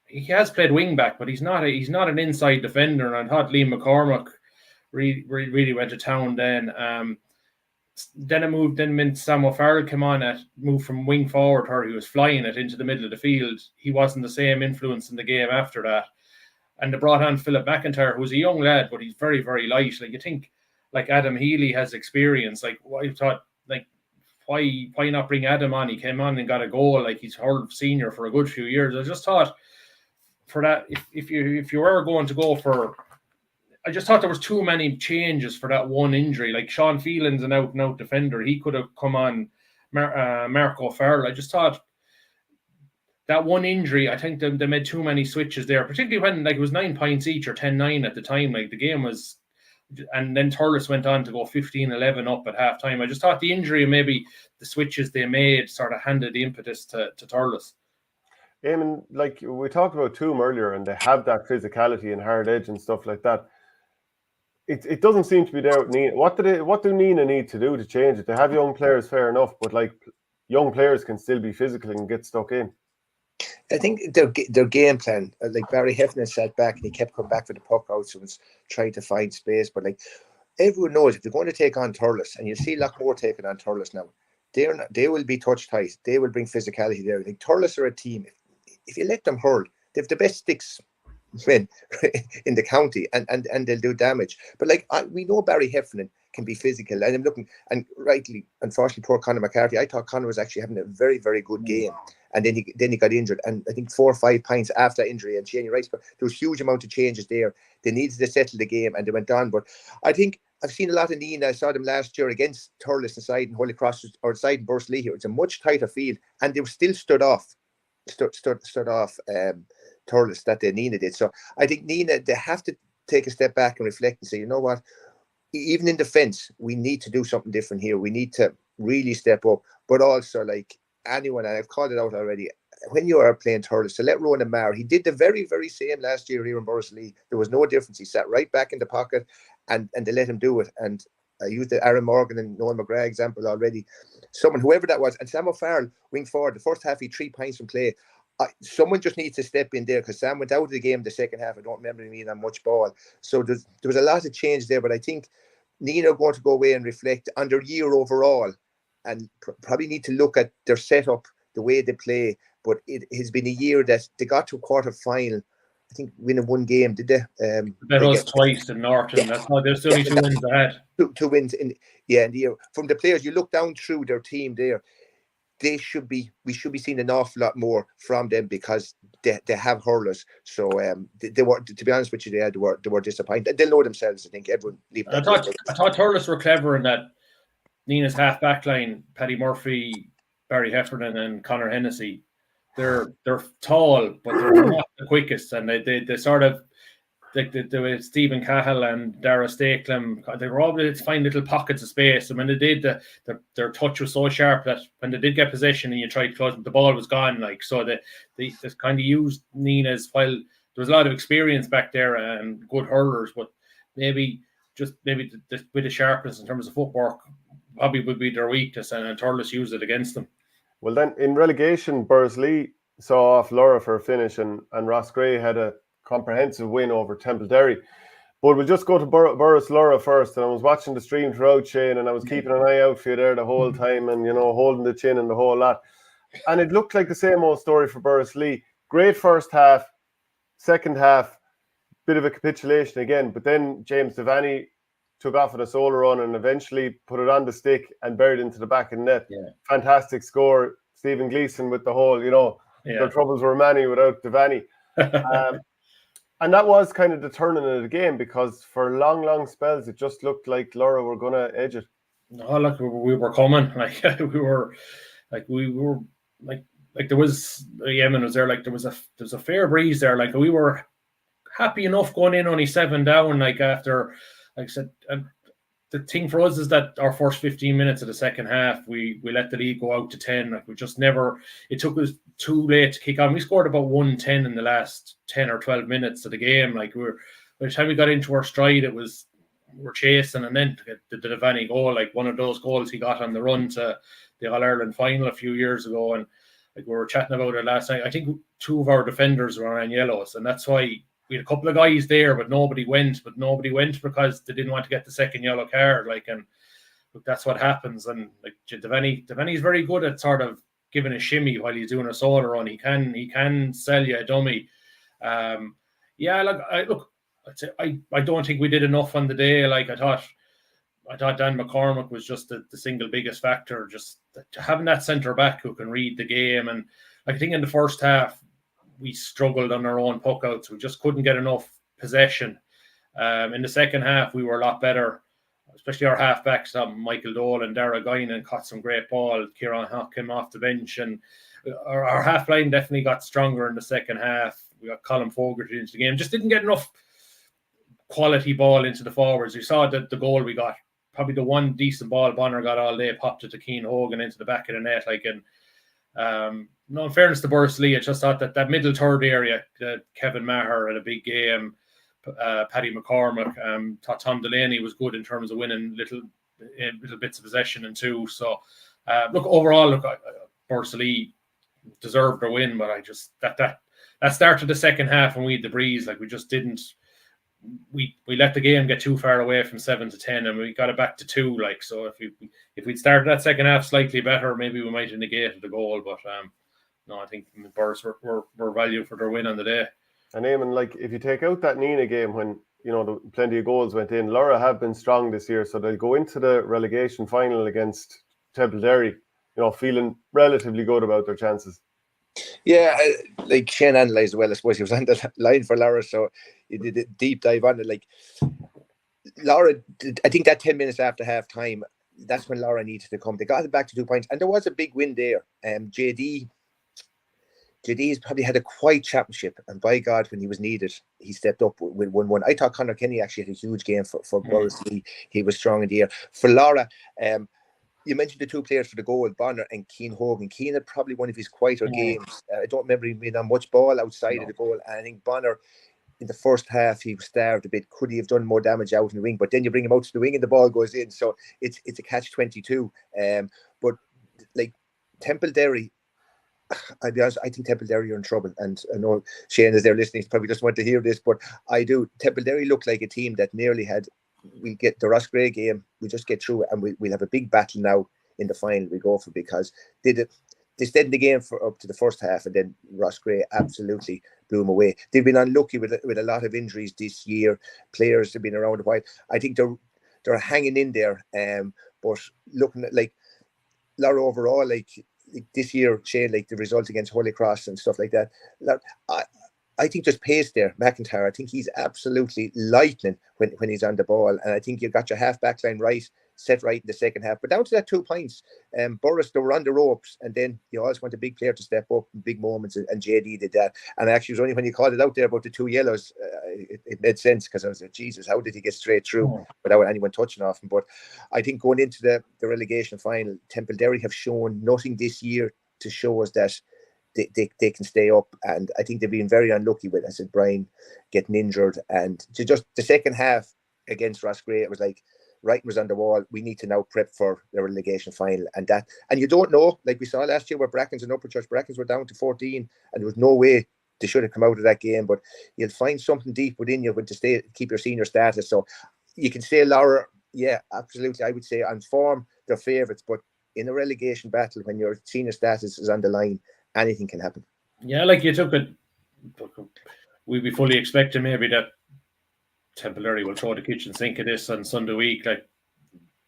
he has played wing back, but he's not an inside defender. And I thought Liam McCormack really went to town then. Then Sam O'Farrell came on moved from wing forward, or he was flying it into the middle of the field. He wasn't the same influence in the game after that. And they brought on Philip McIntyre, who's a young lad, but he's very, very light. Like, you think, like, Adam Healy has experience. Like, I thought, like, why not bring Adam on? He came on and got a goal. Like, he's hurled senior for a good few years. I just thought, for that, if you were going to go for, I just thought there was too many changes for that one injury. Like, Sean Phelan's an out-and-out defender. He could have come on Mark O'Farrell. I just thought that one injury, I think they made too many switches there, particularly when, like, it was 9 points each or 10-9 at the time. Like, the game was, and then Thurles went on to go 15-11 up at half-time. I just thought the injury and maybe the switches they made sort of handed the impetus to Thurles. Eamonn, like we talked about Toome earlier, and they have that physicality and hard edge and stuff like that. It doesn't seem to be there with Nenagh. What do Nenagh need to do to change it? They have young players, fair enough, but like, young players can still be physical and get stuck in. I think their game plan, like Barry Heffernan sat back and he kept coming back for the puck out, so was trying to find space. But like, everyone knows if they're going to take on Thurles, and you see Lough taking on Thurles now, they will be touch tight. They will bring physicality there. I think Thurles are a team. If you let them hurl, they have the best sticks men in the county, and they'll do damage. But like, we know Barry Heffernan can be physical, and I'm looking, and rightly, unfortunately, poor Conor McCarthy. I thought Conor was actually having a very, very good game, and then he got injured, and I think 4 or 5 pints after injury. And Shane, you're right, but there was a huge amount of changes there. They needed to settle the game, and they went on. But I think I've seen a lot of Nenagh. I saw them last year against Thurles inside and Holy Cross, or side and Bursley here. It's a much tighter field, and they were still stood off Thurles that they needed it. So I think Nenagh, they have to take a step back and reflect and say, you know what, even in defence, we need to do something different here. We need to really step up. But also, like, anyone, and I've called it out already, when you are playing Thurles, to let Ronan Maher, he did the very, very same last year here in Bursley. There was no difference. He sat right back in the pocket, and they let him do it. And I used the Aaron Morgan and Noel McGrath example already. Whoever that was, and Sam O'Farrell, wing forward, the first half he 3 points from play. Someone just needs to step in there because Sam went out of the game the second half. I don't remember him being on much ball. So there was a lot of change there, but I think Nenagh are going to go away and reflect on their year overall and probably need to look at their setup, the way they play. But it has been a year that they got to a quarter final, I think, winning 1 game, did they? That was twice in Norton. Yeah. That's why there's only 2 wins ahead. Two wins in the year. From the players, you look down through their team there, we should be seeing an awful lot more from them because they have hurlers. So they were, to be honest with you, they were disappointed. They know themselves. I think everyone. I thought hurlers were clever in that. Nenagh's half back line, Paddy Murphy, Barry Heffernan, and Conor Hennessy. They're tall, but they're not the quickest, and they sort of. Stephen Cahill and Dara Stakelum, they were able to find little pockets of space. And when they did, their touch was so sharp that when they did get possession and you tried to close them, the ball was gone. So they just kind of used Nenagh while there was a lot of experience back there and good hurlers, but maybe with the sharpness in terms of footwork probably would be their weakness, and Thurles used it against them. Well, then in relegation, Bursley saw off Lough for a finish, and Ross Gray had a comprehensive win over Templederry. But we'll just go to Burris Lough first. And I was watching the stream throughout, Shane, and I was keeping an eye out for you there the whole time and, holding the chin and the whole lot. And it looked like the same old story for Bursley. Great first half, second half, bit of a capitulation again. But then James Devaney took off at a solo run and eventually put it on the stick and buried into the back of the net. Yeah. Fantastic score. Stephen Gleeson with the whole, their troubles were many without Devaney. And that was kind of the turning of the game because for long spells, it just looked like Lough were going to edge it. No, look, we were coming. There was Eamonn was there. There was a fair breeze there. We were happy enough going in only 7 down. After, like I said, and the thing for us is that our first 15 minutes of the second half, we let the lead go out to 10. We just never. It took us too late to kick on. We scored about 1-10 in the last 10 or 12 minutes of the game. By the time we got into our stride, we're chasing, and then to get the Devaney goal, one of those goals he got on the run to the All-Ireland final a few years ago, and we were chatting about it last night. I think 2 of our defenders were on yellows, and that's why we had a couple of guys there, but nobody went because they didn't want to get the second yellow card. And look, that's what happens. And Devaney's very good at sort of giving a shimmy while he's doing a solo run. He can sell you a dummy. I don't think we did enough on the day. I thought Dan McCormack was just the single biggest factor, just having that centre back who can read the game. And I think in the first half, we struggled on our own puckouts. We just couldn't get enough possession. In the second half, we were a lot better, especially our halfbacks, Michael Dole and Dara Guinan caught some great ball. Kieran Hawk came off the bench, and our half line definitely got stronger in the second half. We got Colin Fogarty into the game. Just didn't get enough quality ball into the forwards. You saw the goal we got. Probably the one decent ball Bonner got all day, popped it to Keane Hogan into the back of the net. In fairness to Bursley, I just thought that middle third area, Kevin Maher had a big game, Paddy McCormack, thought Tom Delaney was good in terms of winning little bits of possession and 2. So, overall, Bursley deserved their win, but I just that started the second half and we had the breeze. We just didn't. We let the game get too far away from 7-10, and we got it back to 2. So if we'd started that second half slightly better, maybe we might have negated the goal. But no, I think Burrs were value for their win on the day. And Eamon, if you take out that Nenagh game when plenty of goals went in, Lough have been strong this year, so they'll go into the relegation final against Templederry, feeling relatively good about their chances. Yeah, Shane analysed well. I suppose he was on the line for Lough, so he did a deep dive on it. Lough, I think that 10 minutes after half time, that's when Lough needed to come. They got it back to 2 points, and there was a big win there. JD's probably had a quiet championship, and by God, when he was needed, he stepped up with 1-1. I thought Conor Kenny actually had a huge game for Bursley. He was strong in the air. For Lough, you mentioned the 2 players for the goal, Bonner and Keane Hogan. Keane had probably one of his quieter games. I don't remember him being on much ball outside of the goal, and I think Bonner, in the first half he was starved a bit. Could he have done more damage out in the wing? But then you bring him out to the wing and the ball goes in. So it's a catch-22. But like Temple-Derry, I'll be honest, I think Temple-Derry are in trouble. And I know Shane is there listening, he probably doesn't want to hear this, but I do. Temple-Derry look like a team that nearly had, we get the Roscrea game, we just get through it, and we'll have a big battle now in the final we go for, because they stayed in the game for up to the first half, and then Roscrea absolutely blew them away. They've been unlucky with a lot of injuries this year. Players have been around a while. I think they're hanging in there. But looking at like Lough overall, like this year, Shane, like the result against Holy Cross and stuff like that. I think there's pace there. McIntyre, I think he's absolutely lightning when he's on the ball, and I think you've got your half back line set right in the second half. But down to that 2 points, Boris, they were on the ropes, and then you always want a big player to step up in big moments, and JD did that. And actually, it was only when you called it out there about the 2 yellows, it made sense, because I was like, Jesus, how did he get straight through without anyone touching off him? But I think going into the relegation final, Temple-Derry have shown nothing this year to show us that they can stay up, and I think they've been very unlucky with, I said, Brian getting injured, and just the second half against Roscrea, it was like writing was on the wall. We need to now prep for the relegation final, and you don't know, like we saw last year where Brackens and Upperchurch, Brackens were down to 14, and there was no way they should have come out of that game. But you'll find something deep within you to keep your senior status. So you can say Lough, yeah, absolutely. I would say on form they're favourites, but in a relegation battle, when your senior status is on the line, anything can happen. Yeah, like you took it. We'd be fully expecting maybe that Temple-Derry will throw the kitchen sink at this on Sunday week. Like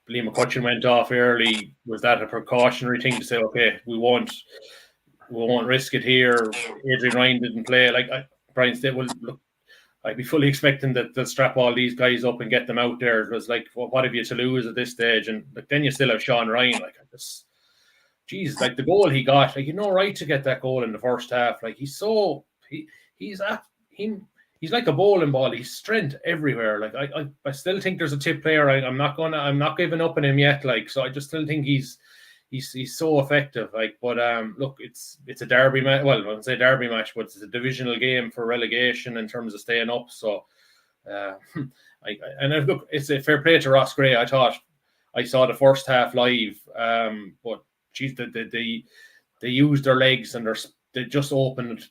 Liam McCutcheon went off early. Was that a precautionary thing to say, okay, we won't risk it here? Adrian Ryan didn't play. Like Brian said, well, look, I'd be fully expecting that they'll strap all these guys up and get them out there. It was like, well, what have you to lose at this stage? And like, then you still have Sean Ryan. Like, Jesus, like the goal he got, like, you know, right to get that goal in the first half. Like he's like a bowling ball. He's strength everywhere. Like I still think there's a tip player. I'm not giving up on him yet. Like, so I just still think he's so effective. Like, but look, it's a derby match. Well, I wouldn't say derby match, but it's a divisional game for relegation in terms of staying up. So, look, it's a fair play to Roscrea. I thought I saw the first half live, but geez, they used their legs, and they just opened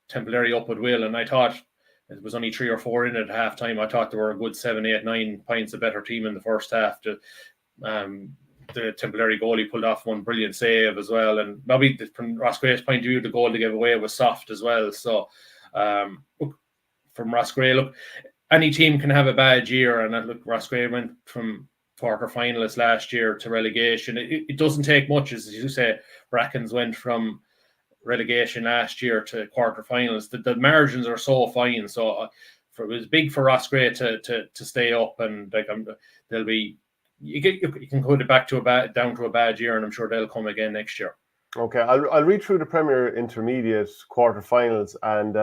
Temple-Derry up at will. And I thought it was only 3 or 4 in at halftime. I thought they were a good 7, 8, 9 points a better team in the first half. The Temple-Derry goalie pulled off one brilliant save as well. And maybe from Roscrea's point of view, the goal they gave away was soft as well. So look, from Roscrea, look, any team can have a bad year. And look, Roscrea went from quarter finalists last year to relegation. It doesn't take much, as you say. Brackens went from relegation last year to quarterfinals. The margins are so fine. So it was big for Roscrea to stay up, and like they'll be. You can put it back down to a bad year, and I'm sure they'll come again next year. Okay, I'll read through the Premier Intermediate quarterfinals, and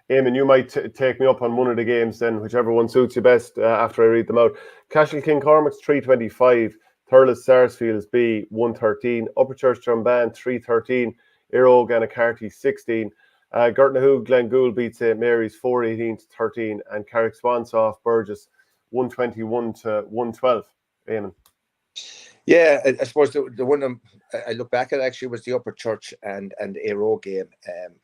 Eamonn, you might take me up on one of the games then, whichever one suits you best after I read them out. Cashel King Cormac's 325, Thurles Sarsfields B 113, Upperchurch Drumban 313, Eero Gannacarty 16, Gertnahoog Glengool beat St Mary's 418-13, and Carrick Swansoft Burgess 121 to 112. Eamonn. Yeah, I suppose the one I look back at actually was the Upperchurch and Eero game.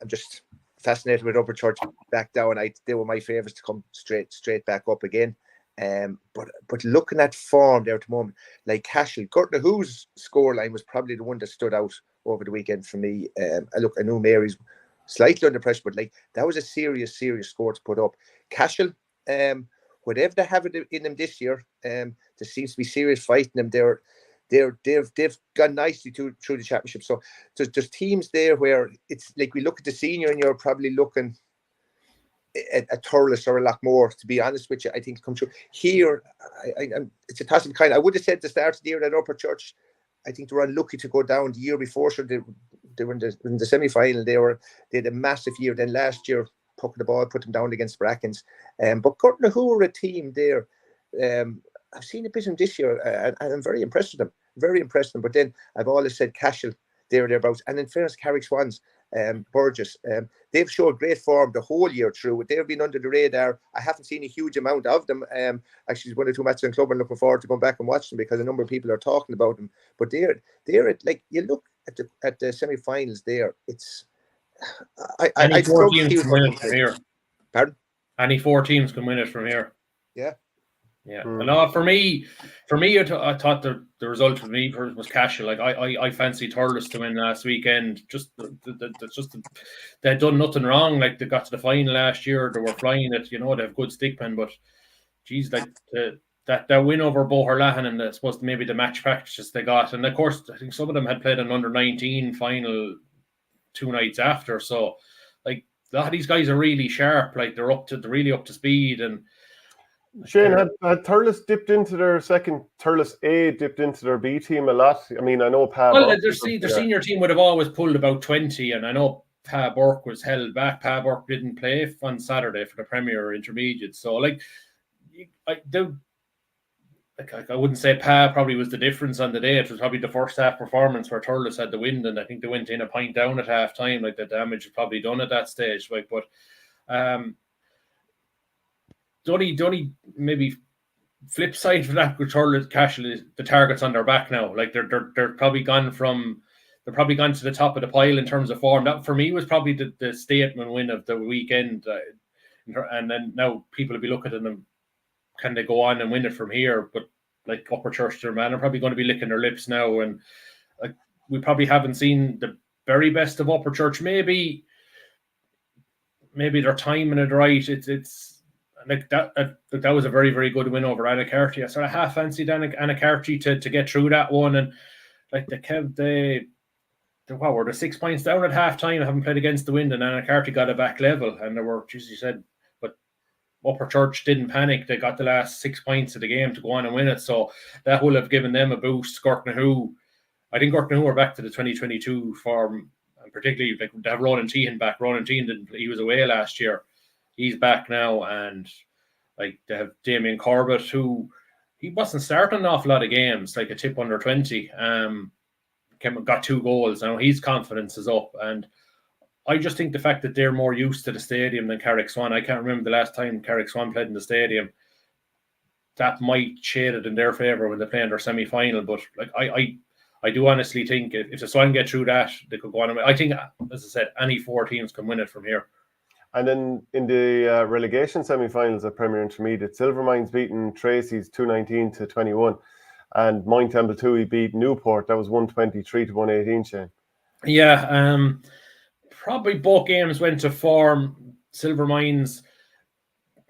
I'm just fascinated with Upperchurch back down. They were my favourites to come straight back up again. But looking at form there at the moment, like Cashel, Gertnahoog's scoreline was probably the one that stood out over the weekend for me. I knew Mary's slightly under pressure, but like that was a serious score to put up. Cashel, whatever they have in them this year, there seems to be serious fight in them. They've gone nicely through the championship. So there's teams there where it's like we look at the senior, and you're probably looking at Thurles or a lot more. To be honest with you, I think come true here. It's a toss of kind. I would have said at the start of the year that Upperchurch, I think they were unlucky to go down the year before. So they were in the semi-final. They had a massive year. Then last year, puck the ball, put them down against Brackens. But Gertnahoog are a team there. I've seen a bit of them this year, and I'm very impressed with them. But then I've always said Cashel, thereabouts. And in fairness, Carrick Swans, Burgess. They've showed great form the whole year through. They've been under the radar. I haven't seen a huge amount of them. Actually, one or two matches in club, and looking forward to going back and watch them because a number of people are talking about them. But they're like, you look at the semi-finals there. It's Any four teams can win it from here. Pardon? Any four teams can win it from here. Yeah. Yeah. No, for me, I thought the result for me was casual. Like I fancied Thurles to win last weekend. They'd done nothing wrong. Like they got to the final last year. They were flying it. You know, they have good stickmen, but geez, like that win over Boherlahan and I suppose maybe the match practices they got, and of course I think some of them had played an under-19 final 2 nights after. So like a lot of these guys are really sharp. Like they're really up to speed. And Shane, had Thurles dipped into their Thurles A dipped into their B team a lot? I mean, I know their senior team would have always pulled about 20, and I know Pa Burke was held back. Pa Burke didn't play on Saturday for the Premier Intermediate. So, like, I wouldn't say Pa probably was the difference on the day. It was probably the first half performance where Thurles had the wind, and I think they went in a point down at half time. Like, the damage was probably done at that stage. Like, but the only maybe flip side for that with Thurles casual is the targets on their back now. Like they're probably gone to the top of the pile in terms of form. That for me was probably the statement win of the weekend. And then now people will be looking at them, can they go on and win it from here? But like Upper Church, their man are probably going to be licking their lips now. And like we probably haven't seen the very best of Upper Church. Maybe their timing it right. It's like that was a very, very good win over Anacarty. I sort of half fancied Anacarty to get through that one, and like they were 6 points down at half time. Haven't played against the wind, and Anacarty got it back level, and there were, as you said, but Upper Church didn't panic. They got the last 6 points of the game to go on and win it, so that will have given them a boost. Gorknahoe, I think Gorknahoe are back to the 2022 form, and particularly like they have Ronan Tehan back. Ronan Tehan he was away last year. He's back now, and like they have Damien Corbett, who he wasn't starting an awful lot of games, like a tip under 20. Got 2 goals. Now his confidence is up, and I just think the fact that they're more used to the stadium than Carrick-Swan. I can't remember the last time Carrick-Swan played in the stadium. That might shade it in their favour when they play in their semi-final. But like I do honestly think if the Swan get through that, they could go on. I think, as I said, any 4 teams can win it from here. And then in the relegation semi-finals of Premier Intermediate, Silvermines beaten Tracy's 219-21, and Moyne Temple Toohey beat Newport. That was 123-118. Shane. Yeah, probably both games went to form. Silvermines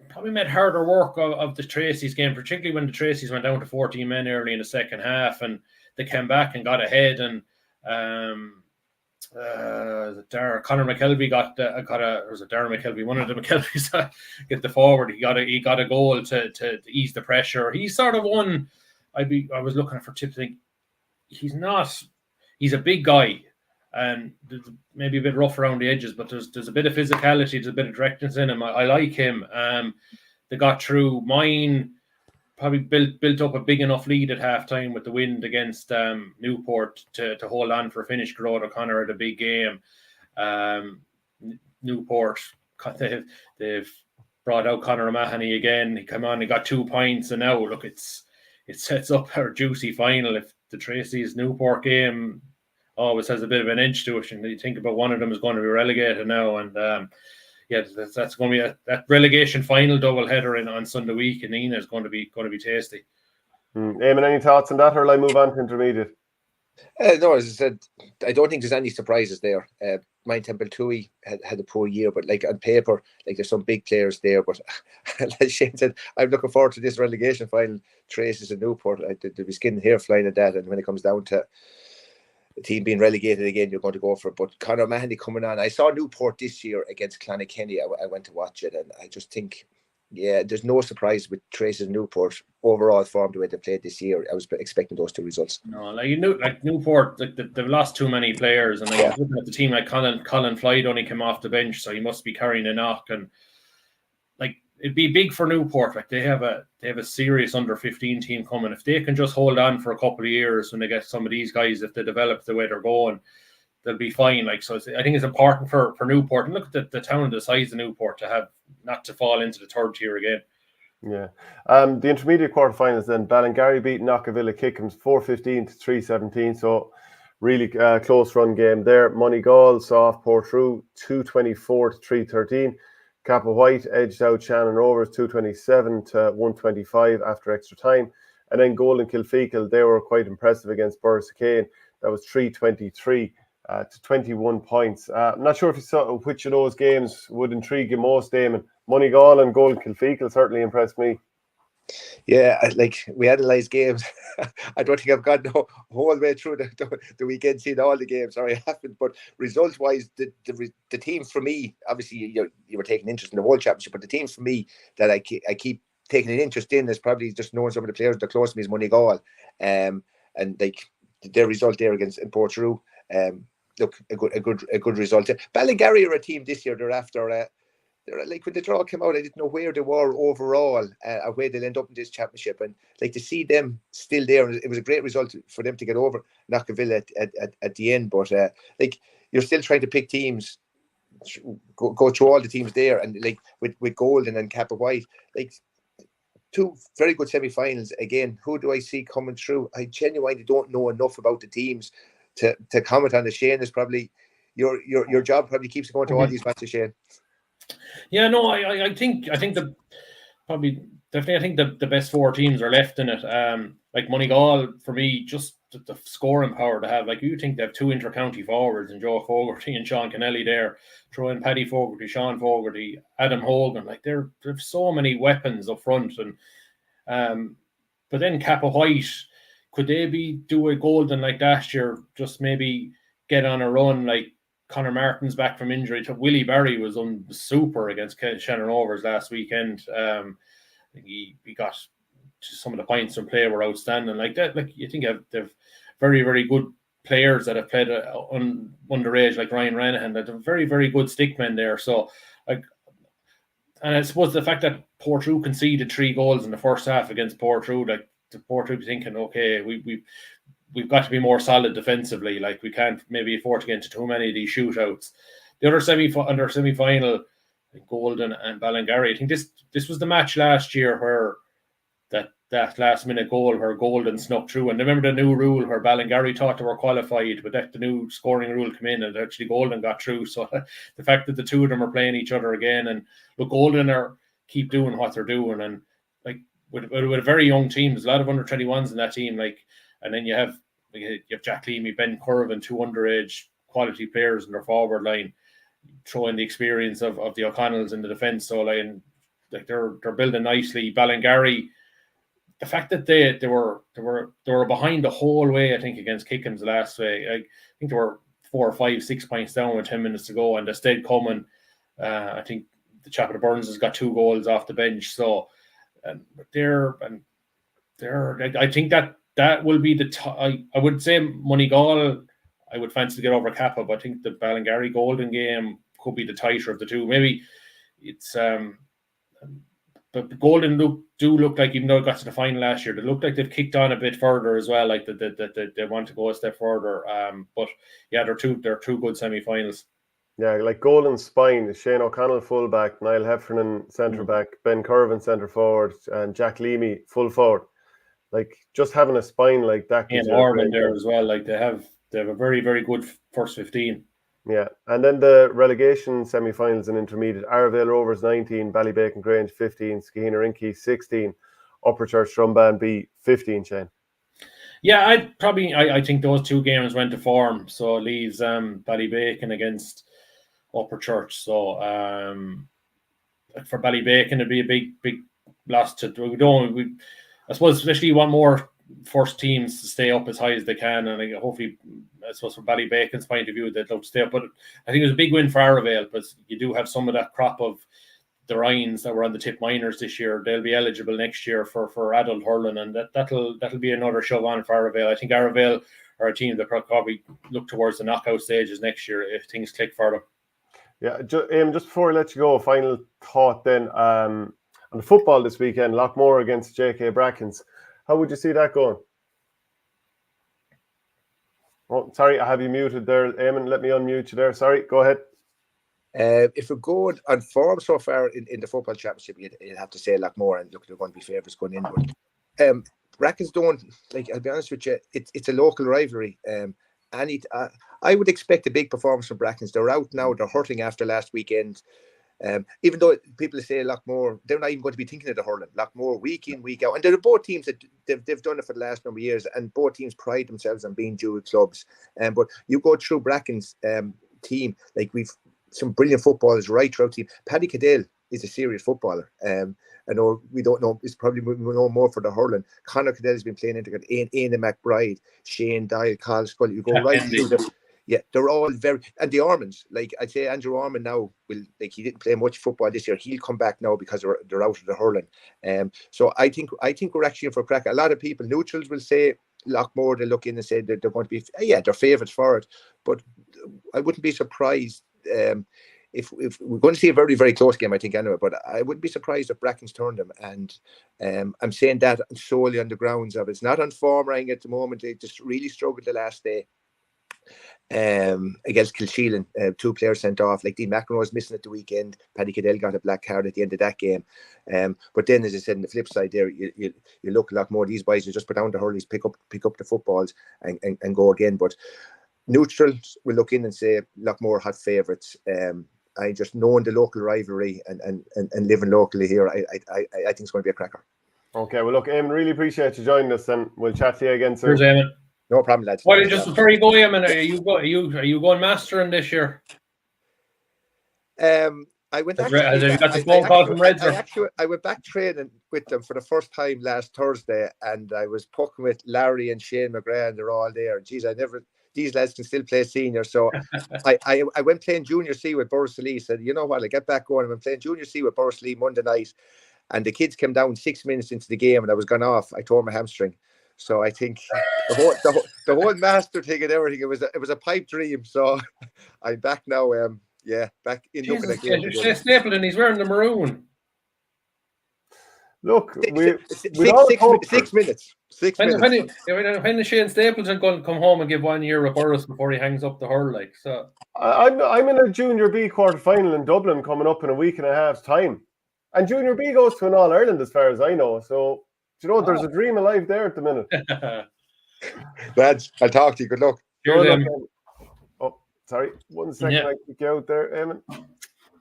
probably made harder work of the Tracy's game, particularly when the Tracy's went down to 14 men early in the second half, and they came back and got ahead. And Conor McKelvey got was it Darren McKelvey? One of the McKelveys get the forward. He got a goal to ease the pressure. He's sort of one. I was looking for tips. He's a big guy, and maybe a bit rough around the edges, but there's a bit of physicality, there's a bit of directness in him. I like him. They got through. Mine probably built up a big enough lead at halftime with the wind against Newport to hold on for a finish. Gerard O'Connor had a big game. Newport, they've brought out Conor O'Mahony again. He came on, he got 2 points, and now look, it sets up our juicy final. If the Tracy's Newport game always has a bit of an edge to it, and you think about one of them is going to be relegated now, and that's going to be that relegation final double header on Sunday week in Nenagh is going to be tasty. Eamon, any thoughts on that, or will I move on to intermediate? No, as I said, I don't think there's any surprises there. Moyne Temple Toohey had a poor year, but like on paper, like there's some big players there. But like Shane said, I'm looking forward to this relegation final. Traces and Newport, there'll be skin and hair flying at that. And when it comes down to the team being relegated again, you're going to go for it. But Conor O'Mahony coming on, I saw Newport this year against Clonakilty. I went to watch it, and I just think, yeah, there's no surprise with Traces and Newport overall form the way they played this year. I was expecting those 2 results. No, like Newport, they've lost too many players, and looking at the team like Colin Floyd only came off the bench, so he must be carrying a knock, and like it'd be big for Newport. Like they have a serious under 15 team coming. If they can just hold on for a couple of years when they get some of these guys, if they develop the way they're going, they'll be fine. Like, so I think it's important for Newport, and look at the town and the size of Newport to have not to fall into the third tier again. Yeah. The intermediate quarterfinals then, Ballingarry beat Knockavilla Kickham's 4-15 to 3-17. So really close run game there. Moneygall saw off Portrue 2-24 to 3-13. Kappa White edged out Shannon Rovers 227 to 125 after extra time. And then Golden Kilfeacle, they were quite impressive against Borrisokane. That was 323 to 21 points. I'm not sure if you saw which of those games would intrigue you most, Eamonn. Moneygall and Golden Kilfeacle certainly impressed me. Yeah, like we analysed games. I don't think I've gone the whole way through the weekend seeing all the games. Sorry, I haven't. But result-wise, the team for me, obviously you were taking interest in the World Championship, but the team for me that I keep taking an interest in is probably just knowing some of the players that are close to me is Moneygall. And like their result there against Portrue. Look, a good result. Ballingarry are a team this year. They're after. They're like when the draw came out, I didn't know where they were overall, or where they'll end up in this championship. And like to see them still there, it was a great result for them to get over Knockaville at the end. But like you're still trying to pick teams, go through all the teams there, and like with Golden and Kappa White, like two very good semi-finals. Again, who do I see coming through? I genuinely don't know enough about the teams to comment on the. Shane is probably your job probably keeps going to all these matches, Shane. Yeah, no, I think the probably definitely I think the best four teams are left in it. Like Moneygall for me, just the scoring power to have. Like you think they have two inter-county forwards and Joe Fogarty and Sean Kennelly there, throw in Paddy Fogarty, Sean Fogarty, Adam Hogan. Like there's so many weapons up front, and but then Kappa White, could they do a Golden like last year? Just maybe get on a run like. Conor Martin's back from injury. Willie Barry was super against Shannon Rovers last weekend. He got some of the points from play were outstanding. Like that, like you think they've very, very good players that have played underage, like Ryan Ranahan. That are very, very good stickmen there. So, like, and I suppose the fact that Portrue conceded 3 goals in the first half against Portrue, like the Portrue thinking, okay, we've got to be more solid defensively. Like we can't maybe afford to get into too many of these shootouts. The other semi-final, Golden and Ballingarry. I think this was the match last year where that last minute goal where Golden snuck through. And remember the new rule where Ballingarry thought they were qualified, but the new scoring rule came in and actually Golden got through. So the fact that the two of them are playing each other again, and look, Golden keep doing what they're doing, and like with a very young team, there's a lot of under 21s in that team. Like, and then you have Jack Leamy, Ben Curvin, two underage quality players in their forward line, throwing the experience of the O'Connells in the defence. So like they're building nicely. Ballingarry, the fact that they were behind the whole way, I think, against Kickham's last way. I think they were 4 or 5, 6 points down with 10 minutes to go, and they stayed coming. I think the chap at Burns has got 2 goals off the bench. So I think that will be I would say Moneygall, I would fancy to get over Kappa, but I think the Ballingarry Golden game could be the tighter of the two. Maybe it's but Golden look like, even though it got to the final last year, they look like they've kicked on a bit further as well. Like that they want to go a step further. But yeah, they're two good semi-finals. Yeah, like Golden's spine, Shane O'Connell fullback, Niall Heffernan centre back, Ben Curvin centre forward, and Jack Leamy full forward. Like just having a spine like that. And Ormond there as well. Like they have a very, very good first 15. Yeah, and then the relegation semi-finals and intermediate: Arravale Rovers 19, Ballybacon Grange 15, Skeheener Inky 16, Upperchurch Drumban B 15. Shane. Yeah, I think those two games went to form, so it leaves Ballybacon against Upperchurch. So for Ballybacon, it'd be a big loss to. I suppose especially you want more first teams to stay up as high as they can, and hopefully, I suppose from Ballybacon's point of view, they'd love to stay up. But I think it was a big win for Arravale, because you do have some of that crop of the Ryans that were on the Tip minors this year. They'll be eligible next year for adult hurling, and that'll be another shove on for Arravale. I think Arravale are a team that probably look towards the knockout stages next year if things click for them. Yeah, just before I let you go, final thought then. On the football this weekend, Loughmore against JK Brackens. How would you see that going? Oh, sorry, I have you muted there, Eamon. Let me unmute you there. Sorry, go ahead. If we're good on form so far in the football championship, you'd have to say a lot more. And look, they're going to be favourites going in. But brackets don't, like, I'll be honest with you, it's a local rivalry. I would expect a big performance from Brackens. They're out now. They're hurting after last weekend. Even though people say Lough, they're not even going to be thinking of the hurling. Lough, week in, week out. And they're both teams that they've done it for the last number of years, and both teams pride themselves on being dual clubs. But you go through Bracken's team, like we've some brilliant footballers right throughout the team. Paddy Cadell is a serious footballer. I know we don't know, it's probably we know more for the hurling. Conor Cadell has been playing integral. Aina McBride, Shane Dial, Carl Scully. You go right through them. Yeah, they're all very, and the Ormonds, like I'd say Andrew Ormond now will, like, he didn't play much football this year. He'll come back now because they're out of the hurling. So I think we're actually in for a crack. A lot of people, neutrals, will say Loughmore, they look in and say that they're going to be, they're favourites for it. But I wouldn't be surprised if we're going to see a very, very close game, I think, anyway. But I wouldn't be surprised if Brackens turned them. And I'm saying that solely on the grounds of it's not on form right at the moment. They just really struggled the last day. Against Kilsheelan, 2 players sent off. Like Dean McEnroe was missing at the weekend. Paddy Cadell got a black card at the end of that game. But then, as I said, on the flip side there, you look a lot more. These boys, you just put down the hurleys, pick up the footballs and go again. But neutrals will look in and say Loughmore had favourites. I just knowing the local rivalry and living locally here, I think it's going to be a cracker. Okay, well, look, Eamon, really appreciate you joining us, and we'll chat to you again soon. Cheers, Eamon. No problem, lads. Well, just before you go, Eamon, are you going mastering this year? I went Have you got the phone call from Reds? I went back training with them for the first time last Thursday, and I was pucking with Larry and Shane McGrath, and they're all there. Geez, these lads can still play senior. So I went playing junior C with Borrisley. Said, you know what, I get back going. I went playing junior C with Borrisley Monday night, and the kids came down 6 minutes into the game, and I was gone off. I tore my hamstring. So I think the whole master thing and everything, it was a pipe dream. So I'm back now. Back in looking at games. Shane Stapleton, he's wearing the maroon. Look, 6 minutes. 6 minutes. When is Shane Stapleton going to come home and give 1 year of Burris before he hangs up the hurl? Like, so I'm in a Junior B quarter final in Dublin coming up in a week and a half's time, and Junior B goes to an All Ireland as far as I know. So there's a dream alive there at the minute. Lads, I'll talk to you. Good luck. Cheers, oh, sorry, 1 second. I kick you out there, Eamon.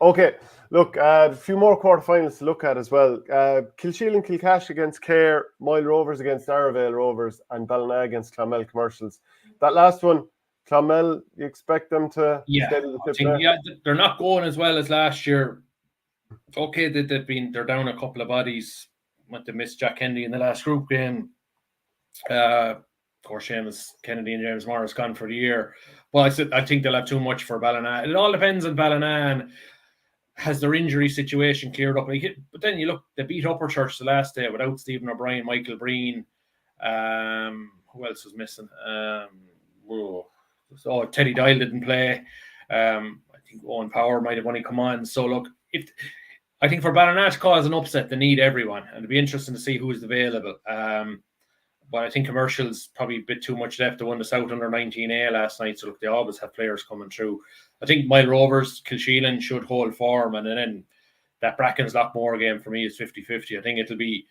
Okay, look, a few more quarterfinals to look at as well. Kilsheelan Kilcash against Cahir, Moyle Rovers against Arravale Rovers, and Ballina against Clonmel Commercials. That last one, Clonmel, you expect them to steady the tip there? Yeah, they're not going as well as last year. Okay, they're down a couple of bodies. Went to miss Jack Kennedy in the last group game. Of course, Seamus Kennedy and James Morris gone for the year. But I think they'll have too much for Ballina. It all depends on Ballina and has their injury situation cleared up. But then you look, they beat Upper Church the last day without Stephen O'Brien, Michael Breen. Who else was missing? Teddy Dial didn't play. I think Owen Power might have only come on. So look, I think for Ballina to cause an upset, they need everyone, and it'll be interesting to see who's available. But I think Commercial's probably a bit too much left. They won the South Under 19A last night, so look, they always have players coming through. I think Moyle Rovers, Kilsheelan should hold form, and then that Brackens Loughmore game for me is 50-50. I think it'll be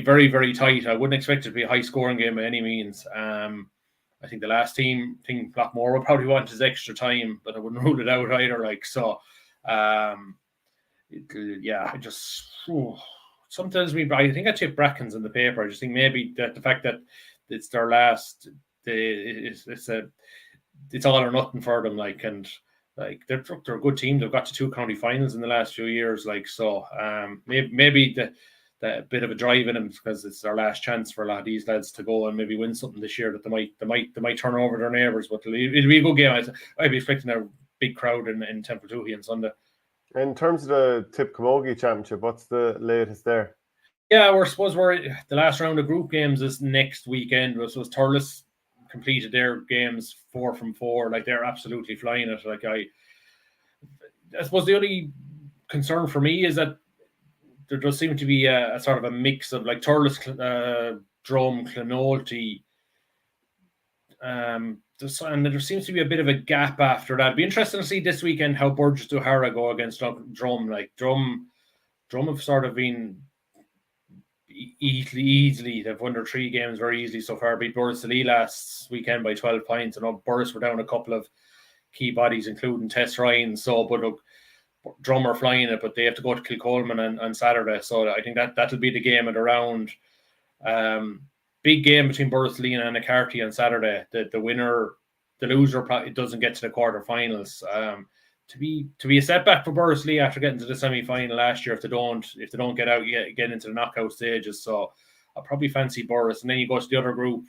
very, very tight. I wouldn't expect it to be a high scoring game by any means. I think the last team, Loughmore will probably want his extra time, but I wouldn't rule it out either. Sometimes I think I tip Brackens in the paper. I just think maybe that the fact that it's their last, it's all or nothing for them. They're a good team. They've got to 2 county finals in the last few years. Maybe the bit of a drive in them because it's their last chance for a lot of these lads to go and maybe win something this year that they might turn over their neighbours. But it'll be a good game. I'd be expecting a big crowd in Temple Tuohy on Sunday. In terms of the Tip Camogie Championship, what's the latest there? Yeah, the last round of group games is next weekend. So Thurles completed their games 4 from 4. They're absolutely flying it. I suppose the only concern for me is that there does seem to be a sort of a mix of Thurles, Drum, Clonolty. And there seems to be a bit of a gap after that. It'd be interesting to see this weekend how Burgess O'Hara go against Drum. Like Drum have sort of been easily. They've won their 3 games very easily so far. Beat Borrisoleigh last weekend by 12 points. I know Burris were down a couple of key bodies, including Tess Ryan. So, but look, Drum are flying it, but they have to go to Kilcolman on Saturday. So I think that'll be the game of the round. Big game between Borrisoleigh and Moycarkey on Saturday. The loser probably doesn't get to the quarterfinals. To be a setback for Borrisoleigh after getting to the semi-final last year if they don't get out get into the knockout stages. So I'll probably fancy Borris. And then you go to the other group.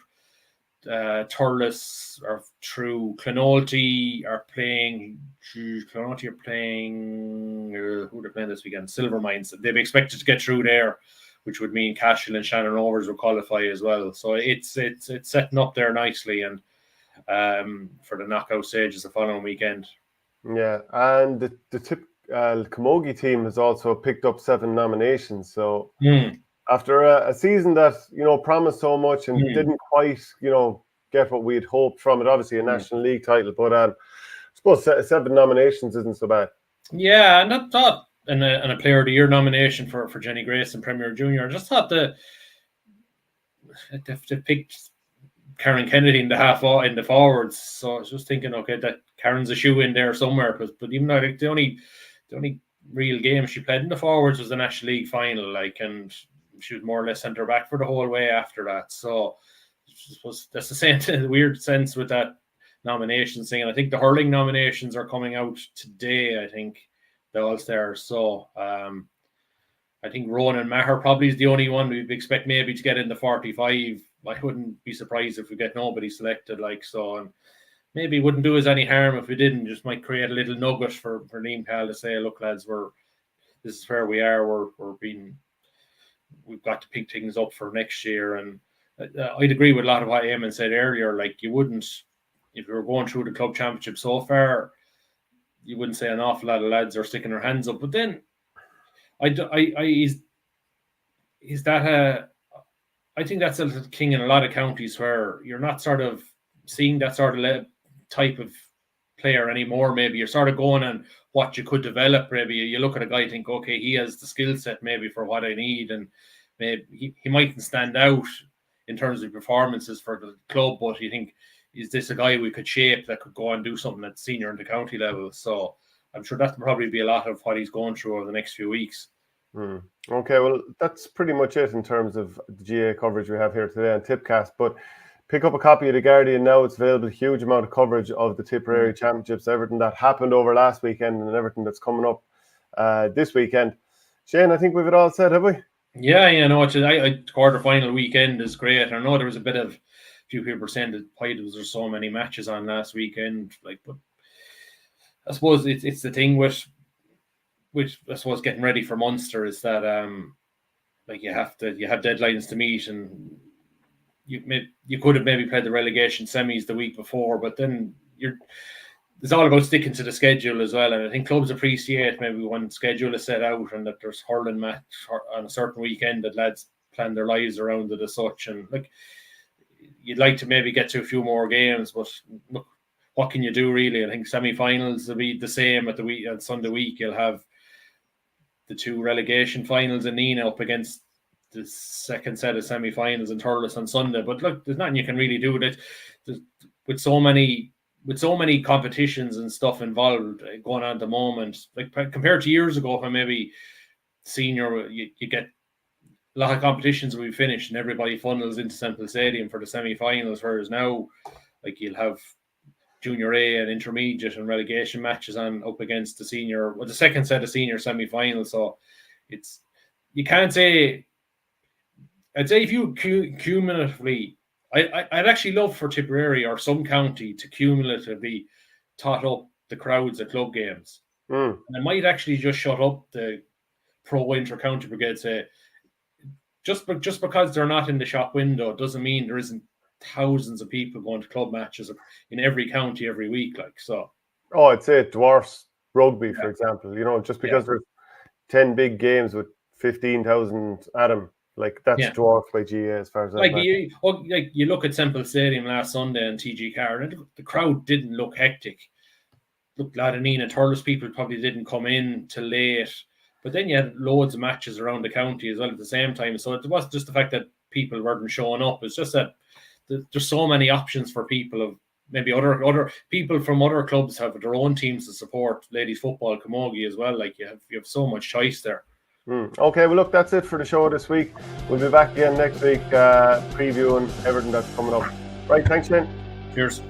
Thurles are through. Clonoulty are playing. Who they're playing this weekend? Silvermines. They've expected to get through there, which would mean Cashel and Shannon Rovers will qualify as well. So it's setting up there nicely and for the knockout stages the following weekend. Yeah, and the camogie team has also picked up 7 nominations. So after a season that promised so much and didn't quite get what we had hoped from it, obviously a National League title, but I suppose 7 nominations isn't so bad. Yeah, and I thought and a Player of the Year nomination for Jenny Grace and Premier Junior. I just thought they picked Karen Kennedy in the forwards. So I was just thinking, okay, that Karen's a shoe in there somewhere. But even though I think the only real game she played in the forwards was the National League final, and she was more or less centre back for the whole way after that. So that's the same the weird sense with that nomination thing. And I think the hurling nominations are coming out today. I think the All-Stars. So I think Ronan Maher probably is the only one we'd expect maybe to get in the 45. I wouldn't be surprised if we get nobody selected so. And maybe it wouldn't do us any harm if we didn't. Just might create a little nugget for Liam Cal to say, look, lads, this is where we are. We've got to pick things up for next year. And I'd agree with a lot of what Eamonn said earlier. Like, you wouldn't, if you were going through the club championship so far, you wouldn't say an awful lot of lads are sticking their hands up. But then, I think that's a king in a lot of counties where you're not sort of seeing that sort of type of player anymore. Maybe you're sort of going on what you could develop. Maybe you look at a guy and think, okay, he has the skill set maybe for what I need, and maybe he mightn't stand out in terms of performances for the club, but you think, is this a guy we could shape that could go and do something at senior and the county level? So I'm sure that'll probably be a lot of what he's going through over the next few weeks. Okay, well, that's pretty much it in terms of the GAA coverage we have here today on Tippcast. But pick up a copy of The Guardian now. It's available. A huge amount of coverage of the Tipperary Championships, everything that happened over last weekend and everything that's coming up this weekend. Shane, I think we've it all said, have we? Yeah, no, quarter-final weekend is great. I know there was a few people were saying that why there was so many matches on last weekend. But I suppose it's the thing with I suppose getting ready for Munster is that you have deadlines to meet, and you could have maybe played the relegation semis the week before, but then it's all about sticking to the schedule as well. And I think clubs appreciate maybe when schedule is set out and that there's hurling match on a certain weekend that lads plan their lives around it as such. And you'd like to maybe get to a few more games, but look, what can you do really? I think semi-finals will be the same at the week on Sunday week. You'll have the 2 relegation finals in Nenagh up against the second set of semi-finals in Thurles on Sunday. But look, there's nothing you can really do with it. With so many competitions and stuff involved going on at the moment, compared to years ago when maybe senior you get a lot of competitions will be finished and everybody funnels into Semple Stadium for the semi-finals, whereas now you'll have junior A and intermediate and relegation matches on up against the second set of senior semi-finals. So you can't say. I'd say if you cumulatively, I'd actually love for Tipperary or some county to cumulatively tot up the crowds at club games. And I might actually just shut up the pro inter-county brigade. Say, just because they're not in the shop window doesn't mean there isn't thousands of people going to club matches in every county every week. I'd say it dwarfs rugby, for example. Just because there's 10 big games with 15,000 at them, Like that's dwarfed by GAA as far as like you look at Semple Stadium last Sunday and TG Carr, and the crowd didn't look hectic. Look, Ladineen and Thurles people probably didn't come in till late, but then you had loads of matches around the county as well at the same time. So it wasn't just the fact that people weren't showing up; it's just that there's so many options for people of maybe other people from other clubs have their own teams to support ladies football, camogie as well. Like you have so much choice there. Okay, well look, that's it for the show this week. We'll be back again next week previewing everything that's coming up. Right, thanks, Shane. Cheers.